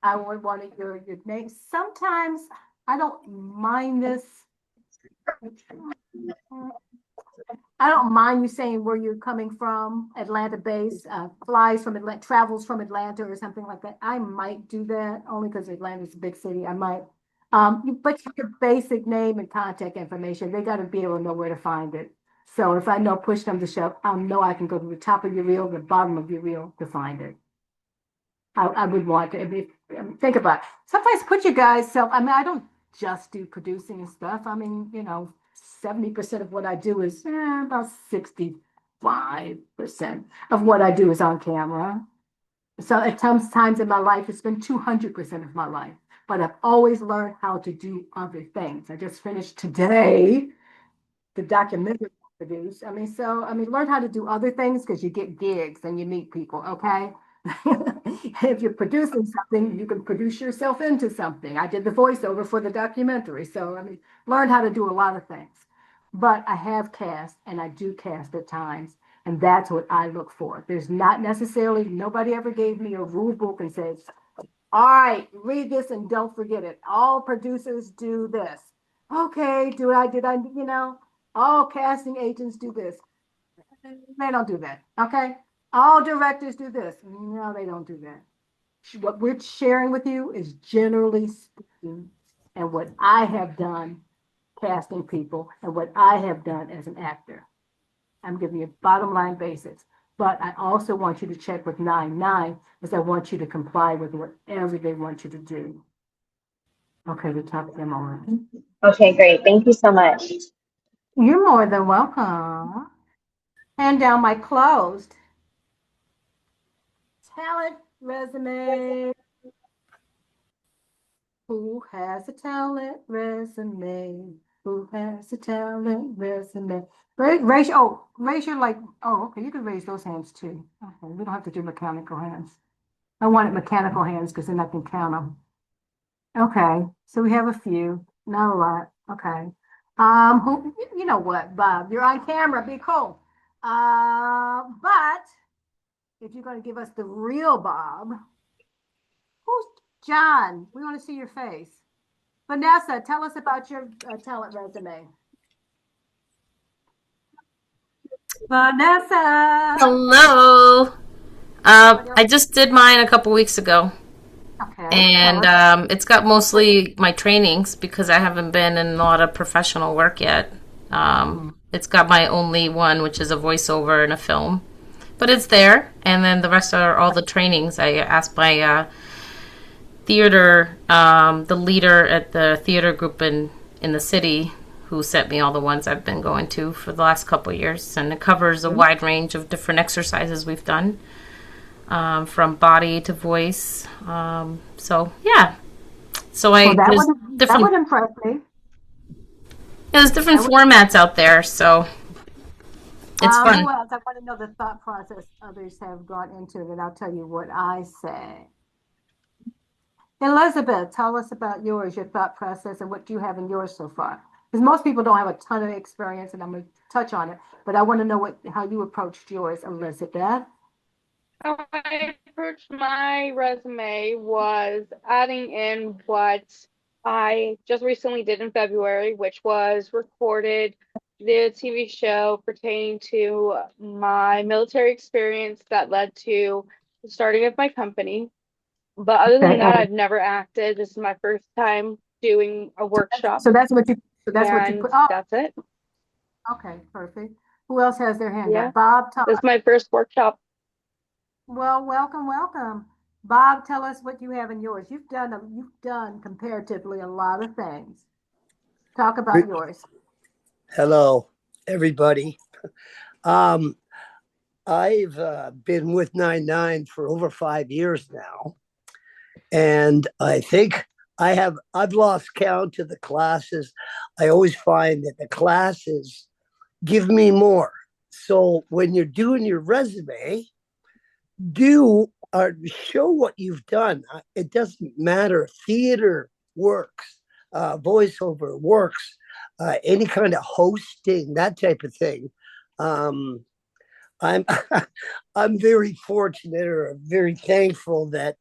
I would want your name. Sometimes I don't mind this. I don't mind you saying where you're coming from, Atlanta based, flies from Atlanta, travels from Atlanta or something like that. I might do that only because Atlanta's a big city. I might. But your basic name and contact information, they got to be able to know where to find it. So if I know push comes to shove, I'll know I can go to the top of your reel, the bottom of your reel to find it. I would want to think about it. Sometimes put your guys self. I mean, I don't just do producing and stuff. I mean, 70% of what I do is about 65% of what I do is on camera. So at times in my life, it's been 200% of my life. But I've always learned how to do other things. I just finished today the documentary I produced. Learn how to do other things because you get gigs and you meet people, okay? If you're producing something, you can produce yourself into something. I did the voiceover for the documentary. So, learn how to do a lot of things. But I have cast and I do cast at times. And that's what I look for. There's not necessarily, nobody ever gave me a rule book and says, all right, read this and don't forget it. All producers do this. Okay, all casting agents do this. They don't do that. Okay. All directors do this. No, they don't do that. What we're sharing with you is generally speaking, and what I have done casting people and what I have done as an actor. I'm giving you bottom line basics. But I also want you to check with 99 because I want you to comply with whatever they want you to do. Okay, we talked them on. Okay, great. Thank you so much. You're more than welcome. Hand down my closed talent resume. Who has a talent resume? Who has a talent resume? Raise your okay, you can raise those hands too. Okay, we don't have to do mechanical hands. I wanted mechanical hands because then I can count them. Okay, so we have a few, not a lot. Okay. You know what, Bob, you're on camera, be cool. But if you're going to give us the real Bob, who's John? We want to see your face. Vanessa, tell us about your talent resume. Vanessa. Hello. I just did mine a couple weeks ago. Okay. And it's got mostly my trainings because I haven't been in a lot of professional work yet. It's got my only one, which is a voiceover and a film. But it's there. And then the rest are all the trainings. I asked my theater, the leader at the theater group in the city, who sent me all the ones I've been going to for the last couple of years. And it covers a wide range of different exercises we've done, from body to voice. So, yeah. So that would impress me. There's different formats out there, so it's fun. Who else? I want to know the thought process others have gone into it, and I'll tell you what I say. Elizabeth, tell us about yours, your thought process, and what you have in yours so far. Because most people don't have a ton of experience, and I'm going to touch on it, but I want to know how you approached yours, Elizabeth. How I approached my resume was adding in what I just recently did in February, which was recorded the TV show pertaining to my military experience that led to the starting of my company. But other than that, I've never acted. This is my first time doing a workshop. So that's what you put. That's it. Okay, perfect. Who else has their hand Yeah. up? Bob, this is my first workshop. Well, welcome. Bob, tell us what you have in yours. You've done comparatively a lot of things. Talk about yours. Hello, everybody. I've been with 99 for over 5 years now, and I think I've lost count to the classes. I always find that the classes give me more. So when you're doing your resume, do show what you've done. It doesn't matter. Theater works, voiceover works, any kind of hosting, that type of thing. I'm I'm very fortunate or very thankful that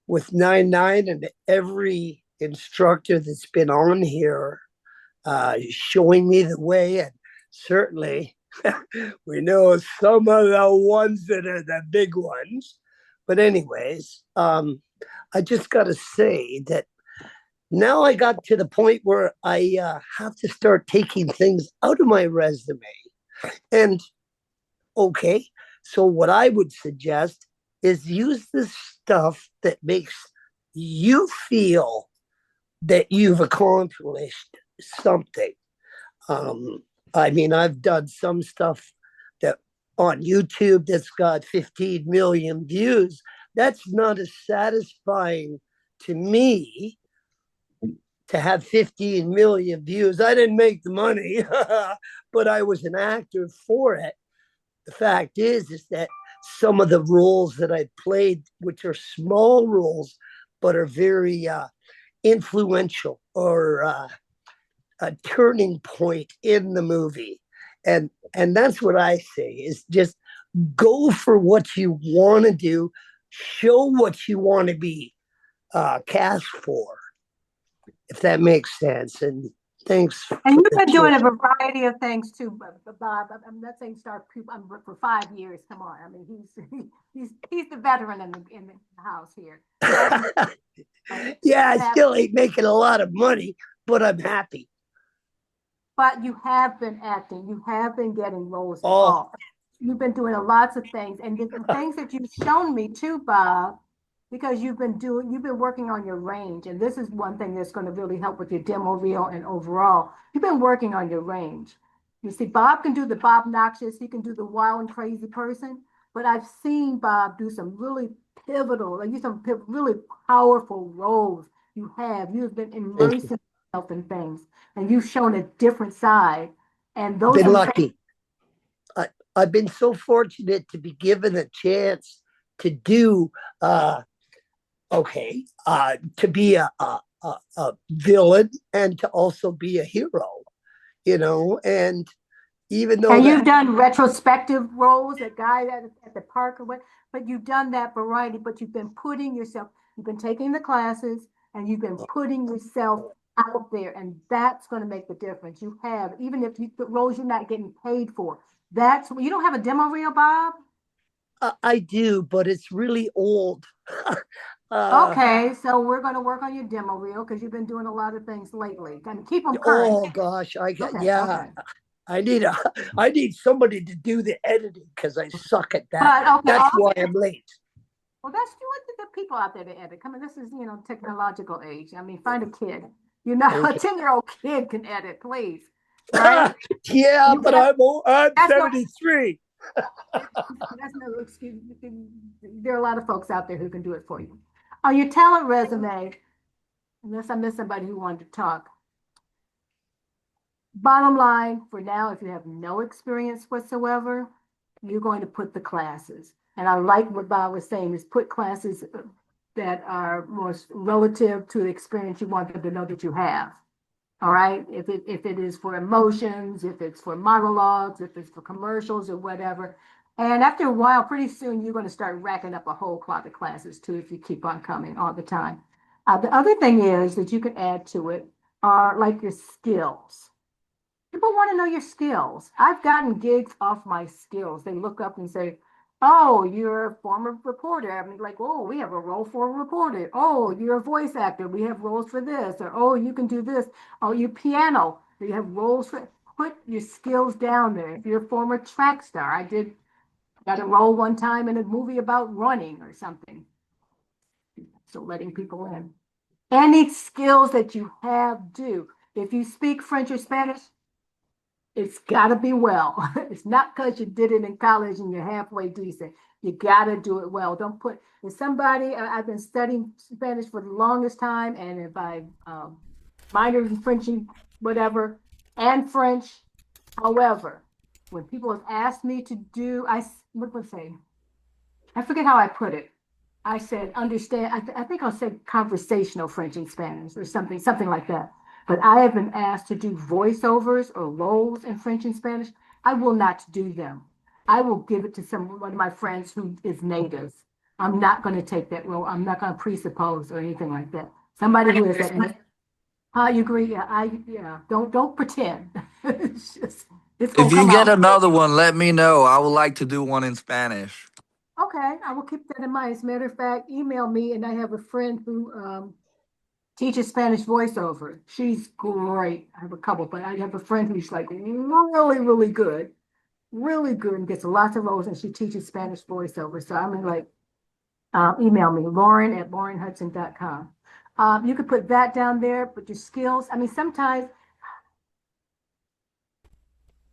with 9-9 and every instructor that's been on here showing me the way, and certainly we know some of the ones that are the big ones. But anyways, I just got to say that now I got to the point where I have to start taking things out of my resume. And okay, so what I would suggest is use this stuff that makes you feel that you've accomplished something. I mean, I've done some stuff that on YouTube that's got 15 million views. That's not as satisfying to me to have 15 million views. I didn't make the money, but I was an actor for it. The fact is that some of the roles that I played, which are small roles, but are very influential or a turning point in the movie. And that's what I say is just go for what you want to do, show what you want to be cast for, if that makes sense. And thanks. And you've been doing a variety of things too, Bob. I'm not saying start for 5 years. Come on, I mean he's the veteran in the house here. Yeah, I still ain't making a lot of money, but I'm happy. But you have been acting. You have been getting roles. Oh, you've been doing lots of things, and the things that you've shown me too, Bob. Because you've been working on your range, and this is one thing that's going to really help with your demo reel and overall. You've been working on your range. You see, Bob can do the Bob Noxious, he can do the wild and crazy person, but I've seen Bob do some really pivotal, like some really powerful roles. You've been immersing yourself in things, and you've shown a different side. And those been lucky. I've been so fortunate to be given a chance to do to be a villain and to also be a hero, and even though you've done retrospective roles, a guy at the park or what, but you've done that variety, but you've been taking the classes and you've been putting yourself out there, and that's going to make the difference. You have, even if the roles you're not getting paid for, you don't have a demo reel, Bob? I do, but it's really old. Okay, so we're going to work on your demo reel because you've been doing a lot of things lately. Kind of keep them current. Oh gosh, I need somebody to do the editing because I suck at that. That's why I'm late. Well, that's what the people out there to edit. Come on, this is technological age. I mean, find a kid. A 10-year-old kid can edit, please. Right? Yeah, but I'm 73. That's no excuse. There are a lot of folks out there who can do it for you. On your talent resume, unless I miss somebody who wanted to talk. Bottom line, for now, if you have no experience whatsoever, you're going to put the classes. And I like what Bob was saying, is put classes that are most relative to the experience you want them to know that you have. All right, if it is for emotions, if it's for monologues, if it's for commercials or whatever. And after a while, pretty soon, you're going to start racking up a whole clock of classes too, if you keep on coming all the time. The other thing is that you can add to it are like your skills. People want to know your skills. I've gotten gigs off my skills. They look up and say, oh, you're a former reporter. I mean, like, oh, we have a role for a reporter. Oh, you're a voice actor. We have roles for this. Or, oh, you can do this. Oh, you piano. You have roles for. Put your skills down there. If you're a former track star, got a role one time in a movie about running or something. So letting people in. Any skills that you have, do. If you speak French or Spanish, it's got to be well. It's not because you did it in college and you're halfway decent. You got to do it well. Don't put, if somebody, I've been studying Spanish for the longest time, and if I minored in French and whatever, and French, However, when people have asked me to do, what was I say? I forget how I put it. I said, understand, I think I said conversational French and Spanish or something like that. But I have been asked to do voiceovers or roles in French and Spanish. I will not do them. I will give it to one of my friends who is native. I'm not going to take that role. I'm not going to presuppose or anything like that. Somebody who is that. You agree? Yeah. Don't pretend. It's just, it's If gonna you come get out. another one, let me know. I would like to do one in Spanish. Okay, I will keep that in mind. As a matter of fact, email me, and I have a friend who teaches Spanish voiceover. She's great. I have a couple, but I have a friend who's like really good, and gets lots of roles, and she teaches Spanish voiceover. So I'm like, email me, Lauren@laurenhudson.com. You could put that down there, but your skills. I mean, sometimes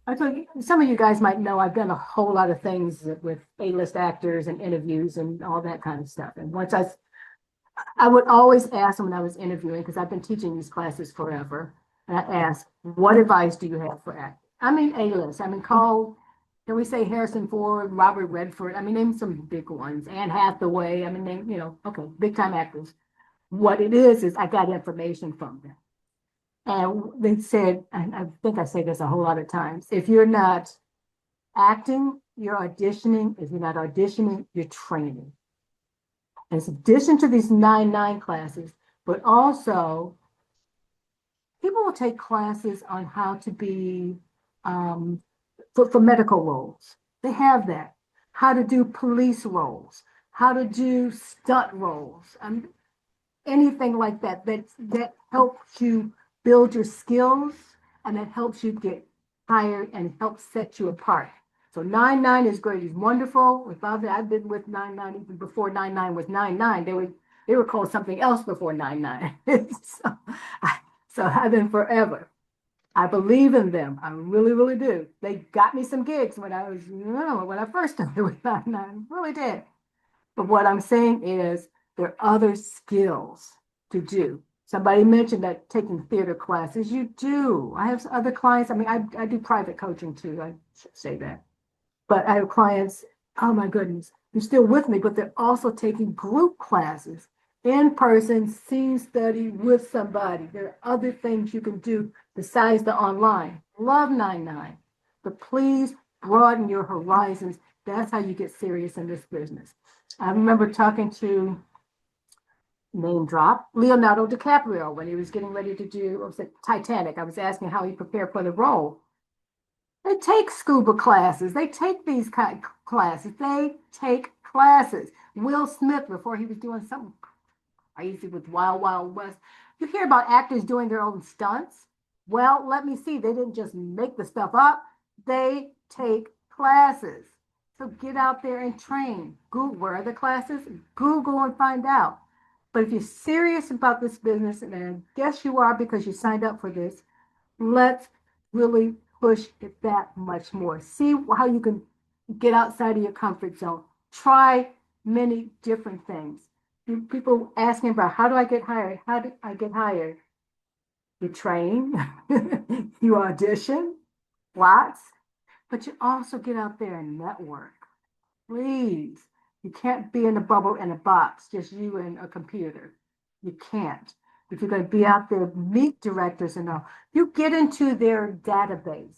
I told you, some of you guys might know I've done a whole lot of things with A-list actors and interviews and all that kind of stuff. And I would always ask them when I was interviewing, because I've been teaching these classes forever. And I ask, what advice do you have for acting? I mean, A-list. I mean, can we say Harrison Ford, Robert Redford? I mean, name some big ones. Anne Hathaway. I mean, okay, big time actors. What it is I got information from them. And they said, and I think I say this a whole lot of times, if you're not acting, you're auditioning. If you're not auditioning, you're training. And it's in addition to these 9-9 classes, but also people will take classes on how to be for medical roles. They have that. How to do police roles, how to do stunt roles. Anything like that that helps you build your skills and that helps you get hired and helps set you apart. So 9-9 is great. It's wonderful. I've been with 9-9 even before 9-9 was 9-9. They were called something else before 9-9. So I've been forever. I believe in them. I really, really do. They got me some gigs when I first started with 9-9. Really did. But what I'm saying is there are other skills to do. Somebody mentioned that taking theater classes. You do. I have other clients. I mean, I do private coaching too. I should say that. But I have clients, oh my goodness, they're still with me, but they're also taking group classes, in person, scene study with somebody. There are other things you can do besides the online. Love 9-9, but please broaden your horizons. That's how you get serious in this business. I remember talking to, name drop, Leonardo DiCaprio when he was getting ready to do, what was it, Titanic. I was asking how he prepared for the role. They take scuba classes. They take these kind of classes. They take classes. Will Smith, before he was doing something crazy with Wild Wild West, you hear about actors doing their own stunts. Well, let me see. They didn't just make the stuff up. They take classes. So get out there and train. Google, where are the classes? Google and find out. But if you're serious about this business, and I guess you are because you signed up for this, let's really push it that much more. See how you can get outside of your comfort zone. Try many different things. People asking about, how do I get hired? How do I get hired? You train, you audition, lots, but you also get out there and network. Please. You can't be in a bubble in a box, just you and a computer. You can't. If you're going to be out there, meet directors and all, you get into their database.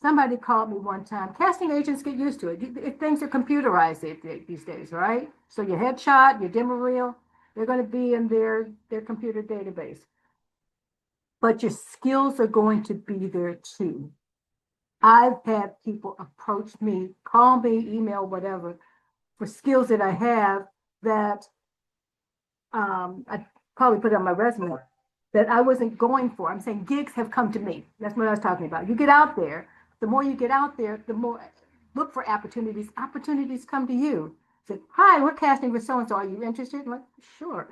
Somebody called me one time. Casting agents get used to it. Things are computerized these days, right? So your headshot, your demo reel, they're going to be in their computer database. But your skills are going to be there too. I've had people approach me, call me, email, whatever, for skills that I have that I probably put on my resume that I wasn't going for. I'm saying gigs have come to me. That's what I was talking about. You get out there. The more you get out there, the more look for opportunities. Opportunities come to you. Say, hi, we're casting for so and so. Are you interested? I'm like, sure.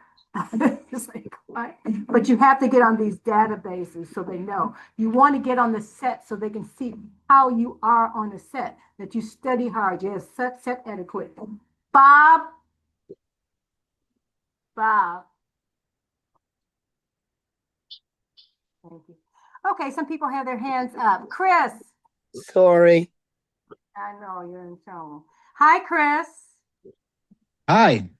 It's like, what? But you have to get on these databases so they know. You want to get on the set so they can see how you are on the set, that you study hard. You have set etiquette. Bob, Bob. Thank you. Okay, some people have their hands up. Chris, Sorry. I know you're in trouble. Hi, Chris. Hi,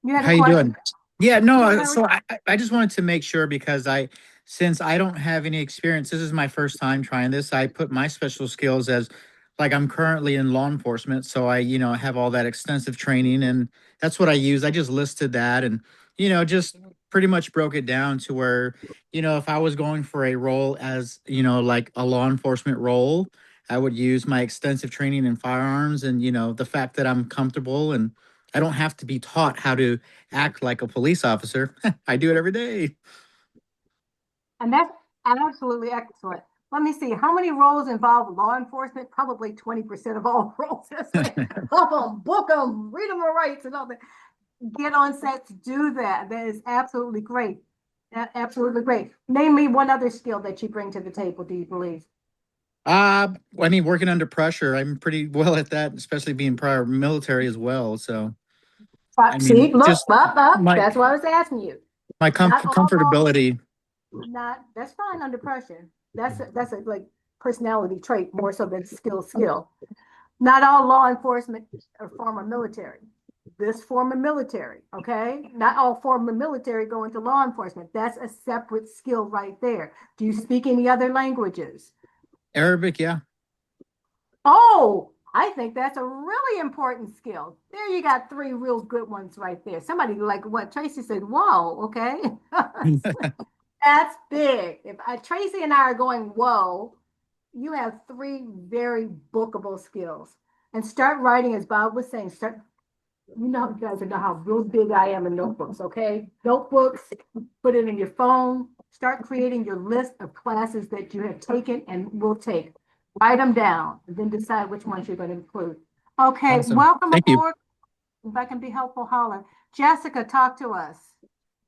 You had a how you question? doing? Yeah, no, Good, how are so I just wanted to make sure because since I don't have any experience, this is my first time trying this. I put my special skills as like I'm currently in law enforcement, so I have all that extensive training and that's what I use. I just listed that and just pretty much broke it down to where, if I was going for a role as, like a law enforcement role, I would use my extensive training in firearms and, the fact that I'm comfortable and I don't have to be taught how to act like a police officer. I do it every day. And that's absolutely excellent. Let me see, how many roles involve law enforcement? Probably 20% of all roles. That's right. Love them, book them, read them the rights and all that. Get on sets, do that. That is absolutely great. Absolutely great. Name me one other skill that you bring to the table, do you believe? I mean, working under pressure, I'm pretty well at that, especially being prior military as well. So, I See, mean, look, just up. my That's why I was asking you. my Not all, comfortability. not that's fine under pressure. That's a like personality trait more so than skill. Not all law enforcement are former military. This former military, okay? Not all former military go into law enforcement. That's a separate skill right there. Do you speak any other languages? Arabic, yeah. Oh, I think that's a really important skill. There you got three real good ones right there. Somebody like what Tracy said, whoa, okay? That's big. If Tracy and I are going, whoa, you have three very bookable skills. And start writing, as Bob was saying, you guys know how real big I am in notebooks, okay? Notebooks, put it in your phone, start creating your list of classes that you have taken and will take. Write them down, and then decide which ones you're going to include. Okay, Awesome. welcome Thank you. aboard. If I can be helpful, holler. Jessica, talk to us.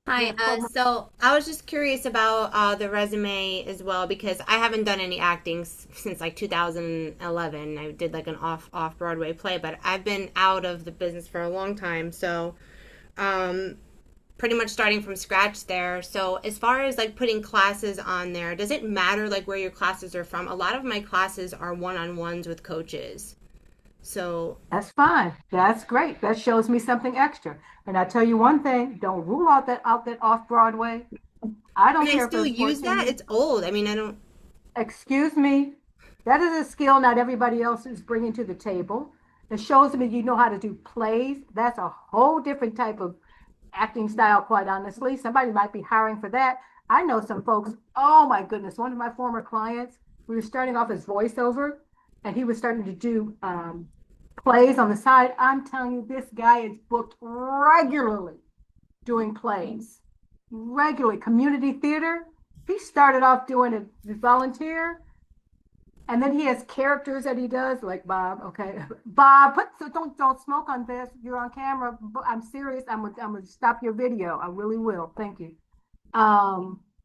Hi, so I was just curious about the resume as well because I haven't done any acting since like 2011. I did like an off Broadway play, but I've been out of the business for a long time. So, pretty much starting from scratch there. So, as far as like putting classes on there, does it matter like where your classes are from? A lot of my classes are one-on-ones with coaches. So that's fine. That's great. That shows me something extra. And I tell you one thing, don't rule out that off Broadway. I don't Can care I still if it's use that? It's old. I mean, I don't. Excuse me. That is a skill not everybody else is bringing to the table. It shows me you know how to do plays. That's a whole different type of acting style, quite honestly. Somebody might be hiring for that. I know some folks, oh my goodness, one of my former clients, we were starting off as voiceover, and he was starting to do plays on the side. I'm telling you, this guy is booked regularly doing plays, regularly. Community theater. He started off doing it as volunteer, and then he has characters that he does, like Bob. Okay, Bob, don't smoke on this. You're on camera. I'm serious. I'm gonna stop your video. I really will. Thank you.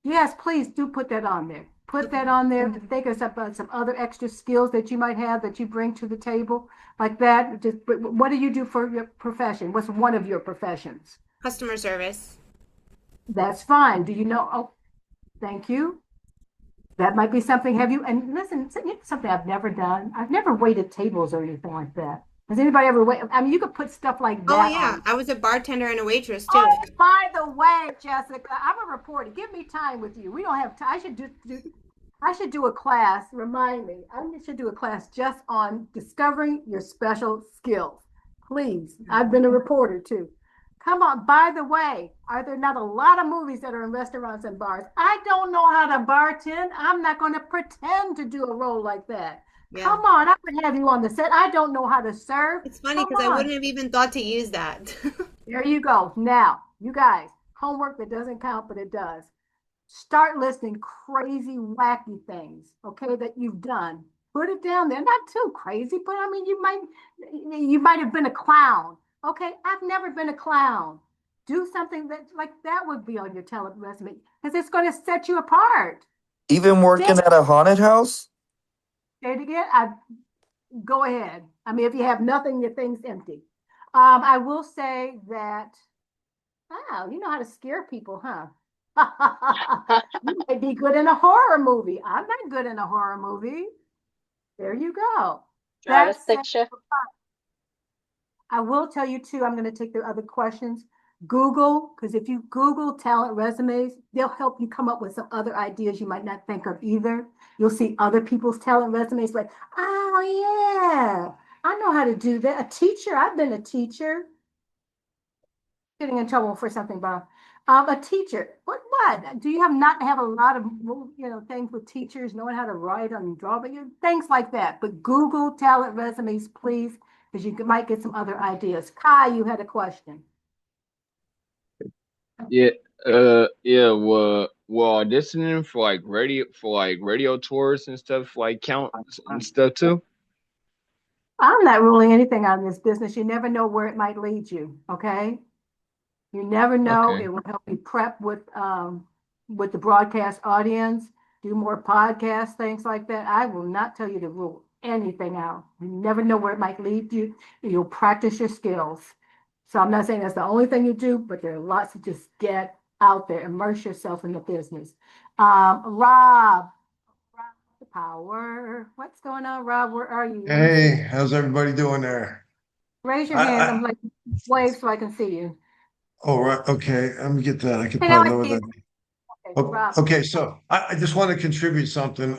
Yes, please do put that on there. Put that on there. Think of some other extra skills that you might have that you bring to the table, like that. Just what do you do for your profession? What's one of your professions? Customer service. That's fine. Do you know? Oh, thank you. That might be something. Have you? And listen, something I've never done. I've never waited tables or anything like that. Has anybody ever waited? I mean, you could put stuff like that. Oh yeah, I was a bartender and a waitress too. Oh, by the way, Jessica, I'm a reporter. Give me time with you. We don't have time. I should do a class. Remind me. I should do a class just on discovering your special skills. Please. I've been a reporter too. Come on. By the way, are there not a lot of movies that are in restaurants and bars? I don't know how to bartend. I'm not going to pretend to do a role like that. Yeah. Come on, I would have you on the set. I don't know how to serve. It's funny because I wouldn't have even thought to use that. There you go. Now, you guys, homework that doesn't count, but it does. Start listing crazy, wacky things, okay, that you've done. Put it down there. Not too crazy, but I mean, you might have been a clown. Okay, I've never been a clown. Do something that like that would be on your talent resume because it's going to set you apart. Even working at a haunted house? Say it again. Go ahead. I mean, if you have nothing, your thing's empty. I will say that, wow, you know how to scare people, huh? You might be good in a horror movie. I'm not good in a horror movie. There you go. Draw a That's picture. I will tell you too, I'm going to take the other questions. Google, because if you Google talent resumes, they'll help you come up with some other ideas you might not think of either. You'll see other people's talent resumes like, oh yeah, I know how to do that. A teacher, I've been a teacher. Getting in trouble for something, Bob. A teacher, what? Do you not have a lot of things with teachers knowing how to write and draw, but things like that. But Google talent resumes, please, because you might get some other ideas. Kai, you had a question. Yeah, well, auditioning for radio tours and stuff like count and stuff too. I'm not ruling anything out in this business. You never know where it might lead you. Okay. You never know. Okay. It will help you prep with the broadcast audience, do more podcast things like that. I will not tell you to rule anything out. You never know where it might lead you. You'll practice your skills. So I'm not saying that's the only thing you do, but there are lots to just get out there, immerse yourself in the business. Rob, the power. What's going on, Rob? Where are you? Hey, how's everybody doing there? Raise your I, hand. I I'm like wave so I can see you. oh right, okay. Let me get that. I can Hey, now probably I lower see you. that. Okay, Oh, Rob. okay, so I just want to contribute something.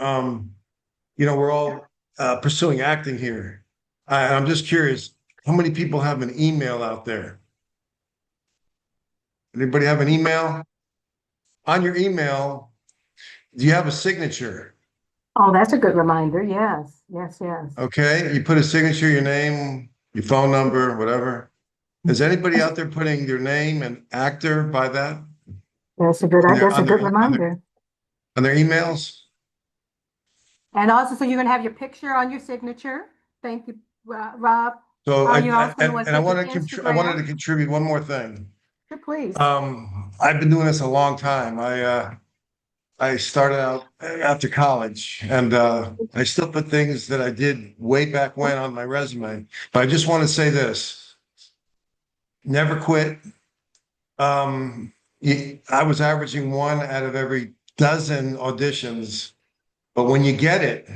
We're all pursuing acting here. I'm just curious, how many people have an email out there? Anybody have an email? On your email, do you have a signature? Oh, that's a good reminder. Yes, yes, yes. Okay, you put a signature, your name, your phone number, whatever. Is anybody out there putting their name and actor by that That's a good, on their that's a on their good reminder. on their emails? And also, so you're gonna have your picture on your signature. Thank you, Rob. So Are you also and want to I put your wanted to I wanted to Instagram? contribute one more thing. Sure, please. I've been doing this a long time. I started out after college, and I still put things that I did way back when on my resume. But I just want to say this: never quit. I was averaging one out of every dozen auditions, but when you get it,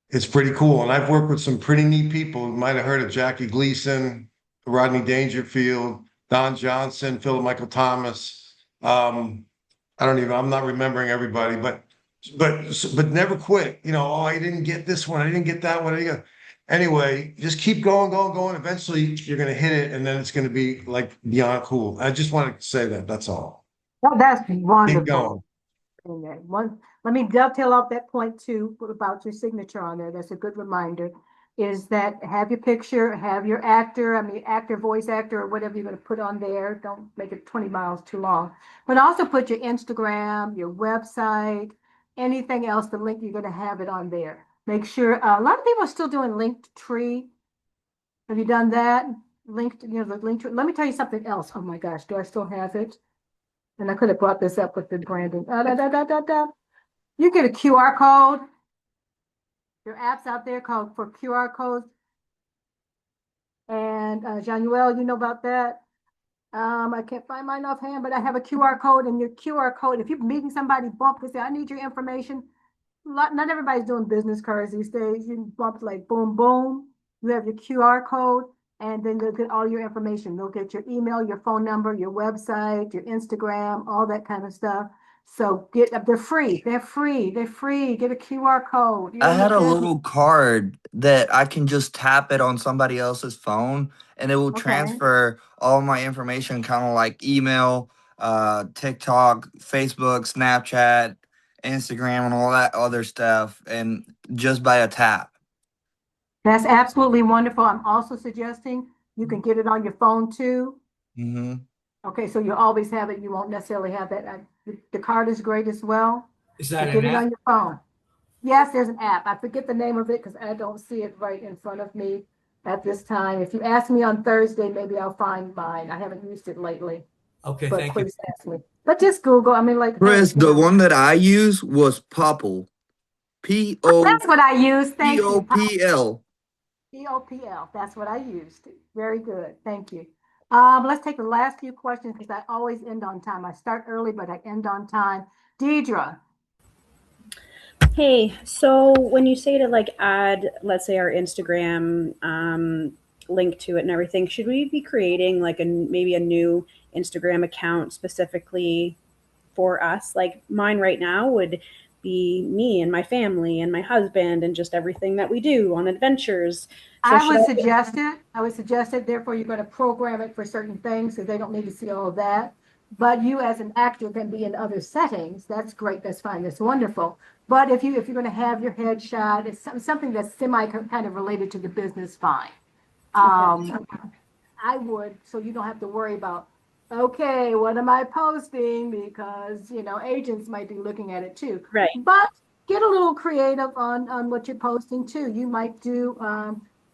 it's pretty cool. And I've worked with some pretty neat people. You might have heard of Jackie Gleason, Rodney Dangerfield, Don Johnson, Philip Michael Thomas. I'm not remembering everybody, but never quit. Oh, I didn't get this one. I didn't get that one. Anyway, just keep going, going, going. Eventually you're going to hit it, and then it's going to be like beyond cool. I just wanted to say that. That's all. Oh, that's Keep wonderful. going. Let me dovetail off that point too about your signature on there. That's a good reminder. Is that have your picture, have your actor, voice actor, or whatever you're going to put on there. Don't make it 20 miles too long. But also put your Instagram, your website, anything else, the link, you're going to have it on there. Make sure, a lot of people are still doing Linktree. Have you done that? The Linktree. Let me tell you something else. Oh my gosh, do I still have it? And I could have brought this up with the branding. You get a QR code. There are apps out there called for QR codes. And Januel, you know about that? I can't find mine offhand, but I have a QR code, and your QR code, if you're meeting somebody, bump and say, I need your information. Not everybody's doing business cards these days. You bump like boom, boom. You have your QR code, and then they'll get all your information. They'll get your email, your phone number, your website, your Instagram, all that kind of stuff. So they're free. They're free. They're free. Get a QR code. I had a little card that I can just tap it on somebody else's phone and it will Okay. transfer all my information, kind of like email, TikTok, Facebook, Snapchat, Instagram, and all that other stuff, and just by a tap. That's absolutely wonderful. I'm also suggesting you can get it on your phone too. Mm-hmm. Okay, so you always have it. You won't necessarily have that. The card is great as well. Is that So an get it app? on your phone. Yes, there's an app. I forget the name of it because I don't see it right in front of me at this time. If you ask me on Thursday, maybe I'll find mine. I haven't used it lately, Okay, but thank you. please ask me. But just Google. Chris, the one that I use was Popl. That's what I use. Thank you. Popl. POPL. That's what I used. Very good. Thank you. Let's take the last few questions because I always end on time. I start early, but I end on time. Deidre. Hey, so when you say to like add, let's say our Instagram link to it and everything, should we be creating like maybe a new Instagram account specifically for us? Like mine right now would be me and my family and my husband and just everything that we do on adventures. So I should would I? suggest it. I would suggest it. Therefore, you're going to program it for certain things so they don't need to see all of that. But you as an actor can be in other settings. That's great. That's fine. That's wonderful. But if you're going to have your headshot, it's something that's semi kind of related to the business, fine. Um, I would, so you don't have to worry about, okay, what am I posting? Because, agents might be looking at it too. Right. But get a little creative on what you're posting too. You might do,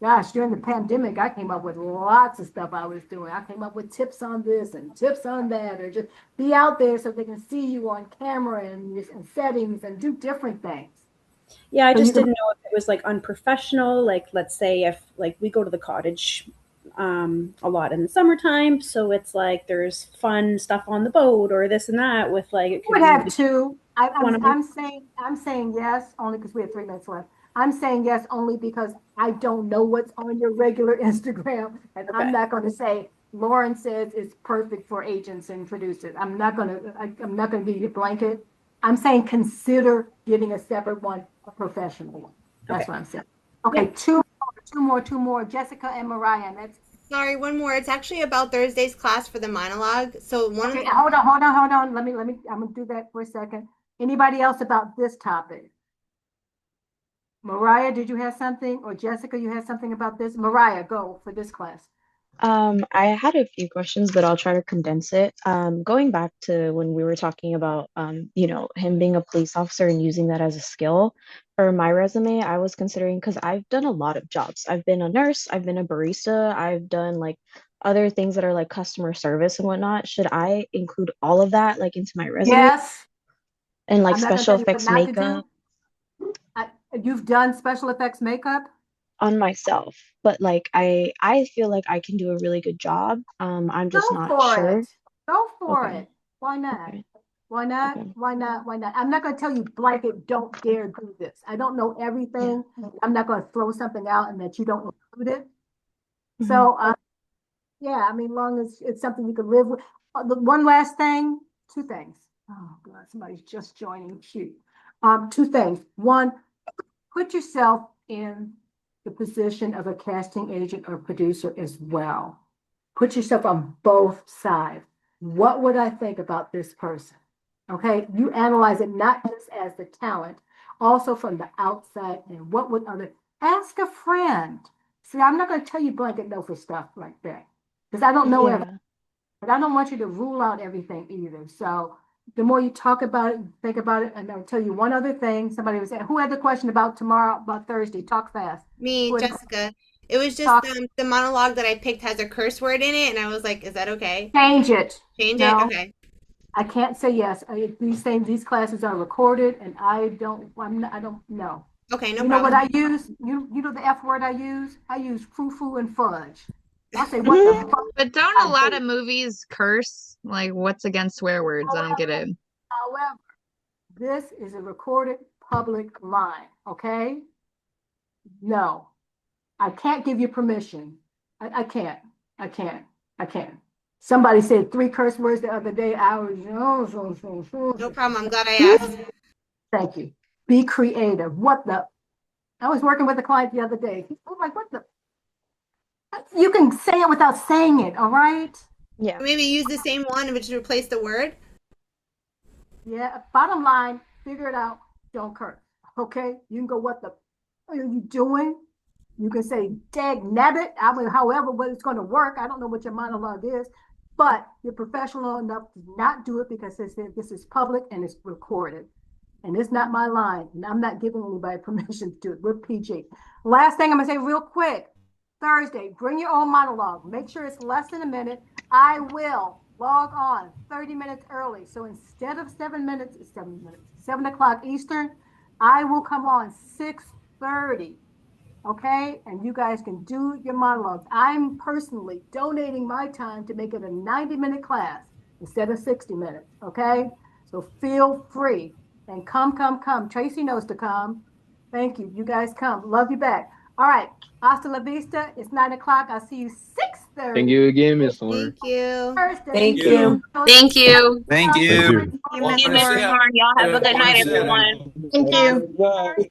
gosh, during the pandemic, I came up with lots of stuff I was doing. I came up with tips on this and tips on that, or just be out there so they can see you on camera and settings and do different things. Yeah, I So you just can, didn't know if it was like unprofessional. Like, let's say if like we go to the cottage a lot in the summertime, so it's like there's fun stuff on the boat or this and that with like it you could would have be two. one of my I'm saying yes only because we have 3 minutes left. I'm saying yes only because I don't know what's on your regular Instagram, and I'm not going to say Lauren says it's perfect for agents and producers. I'm not going to give you a blanket. I'm saying consider getting a separate one, a professional one. That's what I'm saying. Okay, two more. Jessica and Mariah. And that's Sorry, one more. It's actually about Thursday's class for the monologue. So one of okay. the Hold on. Let me. I'm gonna do that for a second. Anybody else about this topic? Mariah, did you have something? Or Jessica, you had something about this? Mariah, go for this class. I had a few questions, but I'll try to condense it. Going back to when we were talking about, him being a police officer and using that as a skill. For my resume, I was considering because I've done a lot of jobs. I've been a nurse, I've been a barista, I've done like other things that are like customer service and whatnot. Should I include all of that like into my resume Yes. and like I'm not gonna special tell you what effects not to makeup? do. You've done special effects makeup? On myself, but like I feel like I can do a really good job. I'm Go just not for sure. it. Go for Okay. it. Why not? Okay. Why not? Okay. Why not? Why not? I'm not going to tell you blanket, don't dare do this. I don't know everything. I'm not going to throw something out and that you don't include it. So, yeah, I mean, long as it's something you can live with. One last thing, two things. Oh, God, somebody's just joining. Shoot. Two things. One, put yourself in the position of a casting agent or producer as well. Put yourself on both sides. What would I think about this person? Okay, you analyze it not just as the talent, also from the outside and what would other ask a friend. See, I'm not going to tell you blanket no for stuff like that because I don't know everything, Yeah. but I don't want you to rule out everything either. So the more you talk about it, think about it, and I'll tell you one other thing. Somebody was saying, who had the question about tomorrow, about Thursday? Talk fast. me, Who had Jessica. It was just talk? the monologue that I picked has a curse word in it, and I was like, "Is that okay? Change it. Change it? No, Okay, I can't say yes. These classes are recorded, and I don't know. okay, no You know what problem." I use? You know the F word I use? I use foo-foo and fudge. I say, what the fuck? But don't a I lot do. of movies curse? Like, what's against swear words? I don't get it. However, this is a recorded public line, okay? No, I can't give you permission. I can't. I can't. I can't. Somebody said 3 curse words the other day. I was, No problem. I'm glad I asked. thank you. Be creative. What the? I was working with a client the other day. I'm like, what the? You can say it without saying it, all right? Yeah. Maybe use the same one and just replace the word. Yeah. Bottom line, figure it out. Don't curse. Okay? You can go, what the are you doing? You can say, dag nabbit. I mean, however, but it's going to work. I don't know what your monologue is, but you're professional enough to not do it because this is public and it's recorded. And it's not my line. And I'm not giving anybody permission to do it. We're PG. Last thing I'm going to say real quick. Thursday, bring your own monologue. Make sure it's less than a minute. I will log on 30 minutes early. So instead of 7 minutes, it's 7 minutes, 7 o'clock Eastern, I will come on 6:30. okay? And you guys can do your monologues. I'm personally donating my time to make it a 90-minute class instead of 60 minutes, okay? So feel free and come. Tracy knows to come. Thank you. You guys come. Love you back. All right. Hasta la vista. It's 9 o'clock. I'll see you 6:30. Thank you again, Miss Thorne. Thank you. Thursday. Thank you. Thank you. Thank Thank you. you. Thank you, Miss Thorne. Y'all have a good night, everyone. Thank you. Thursday.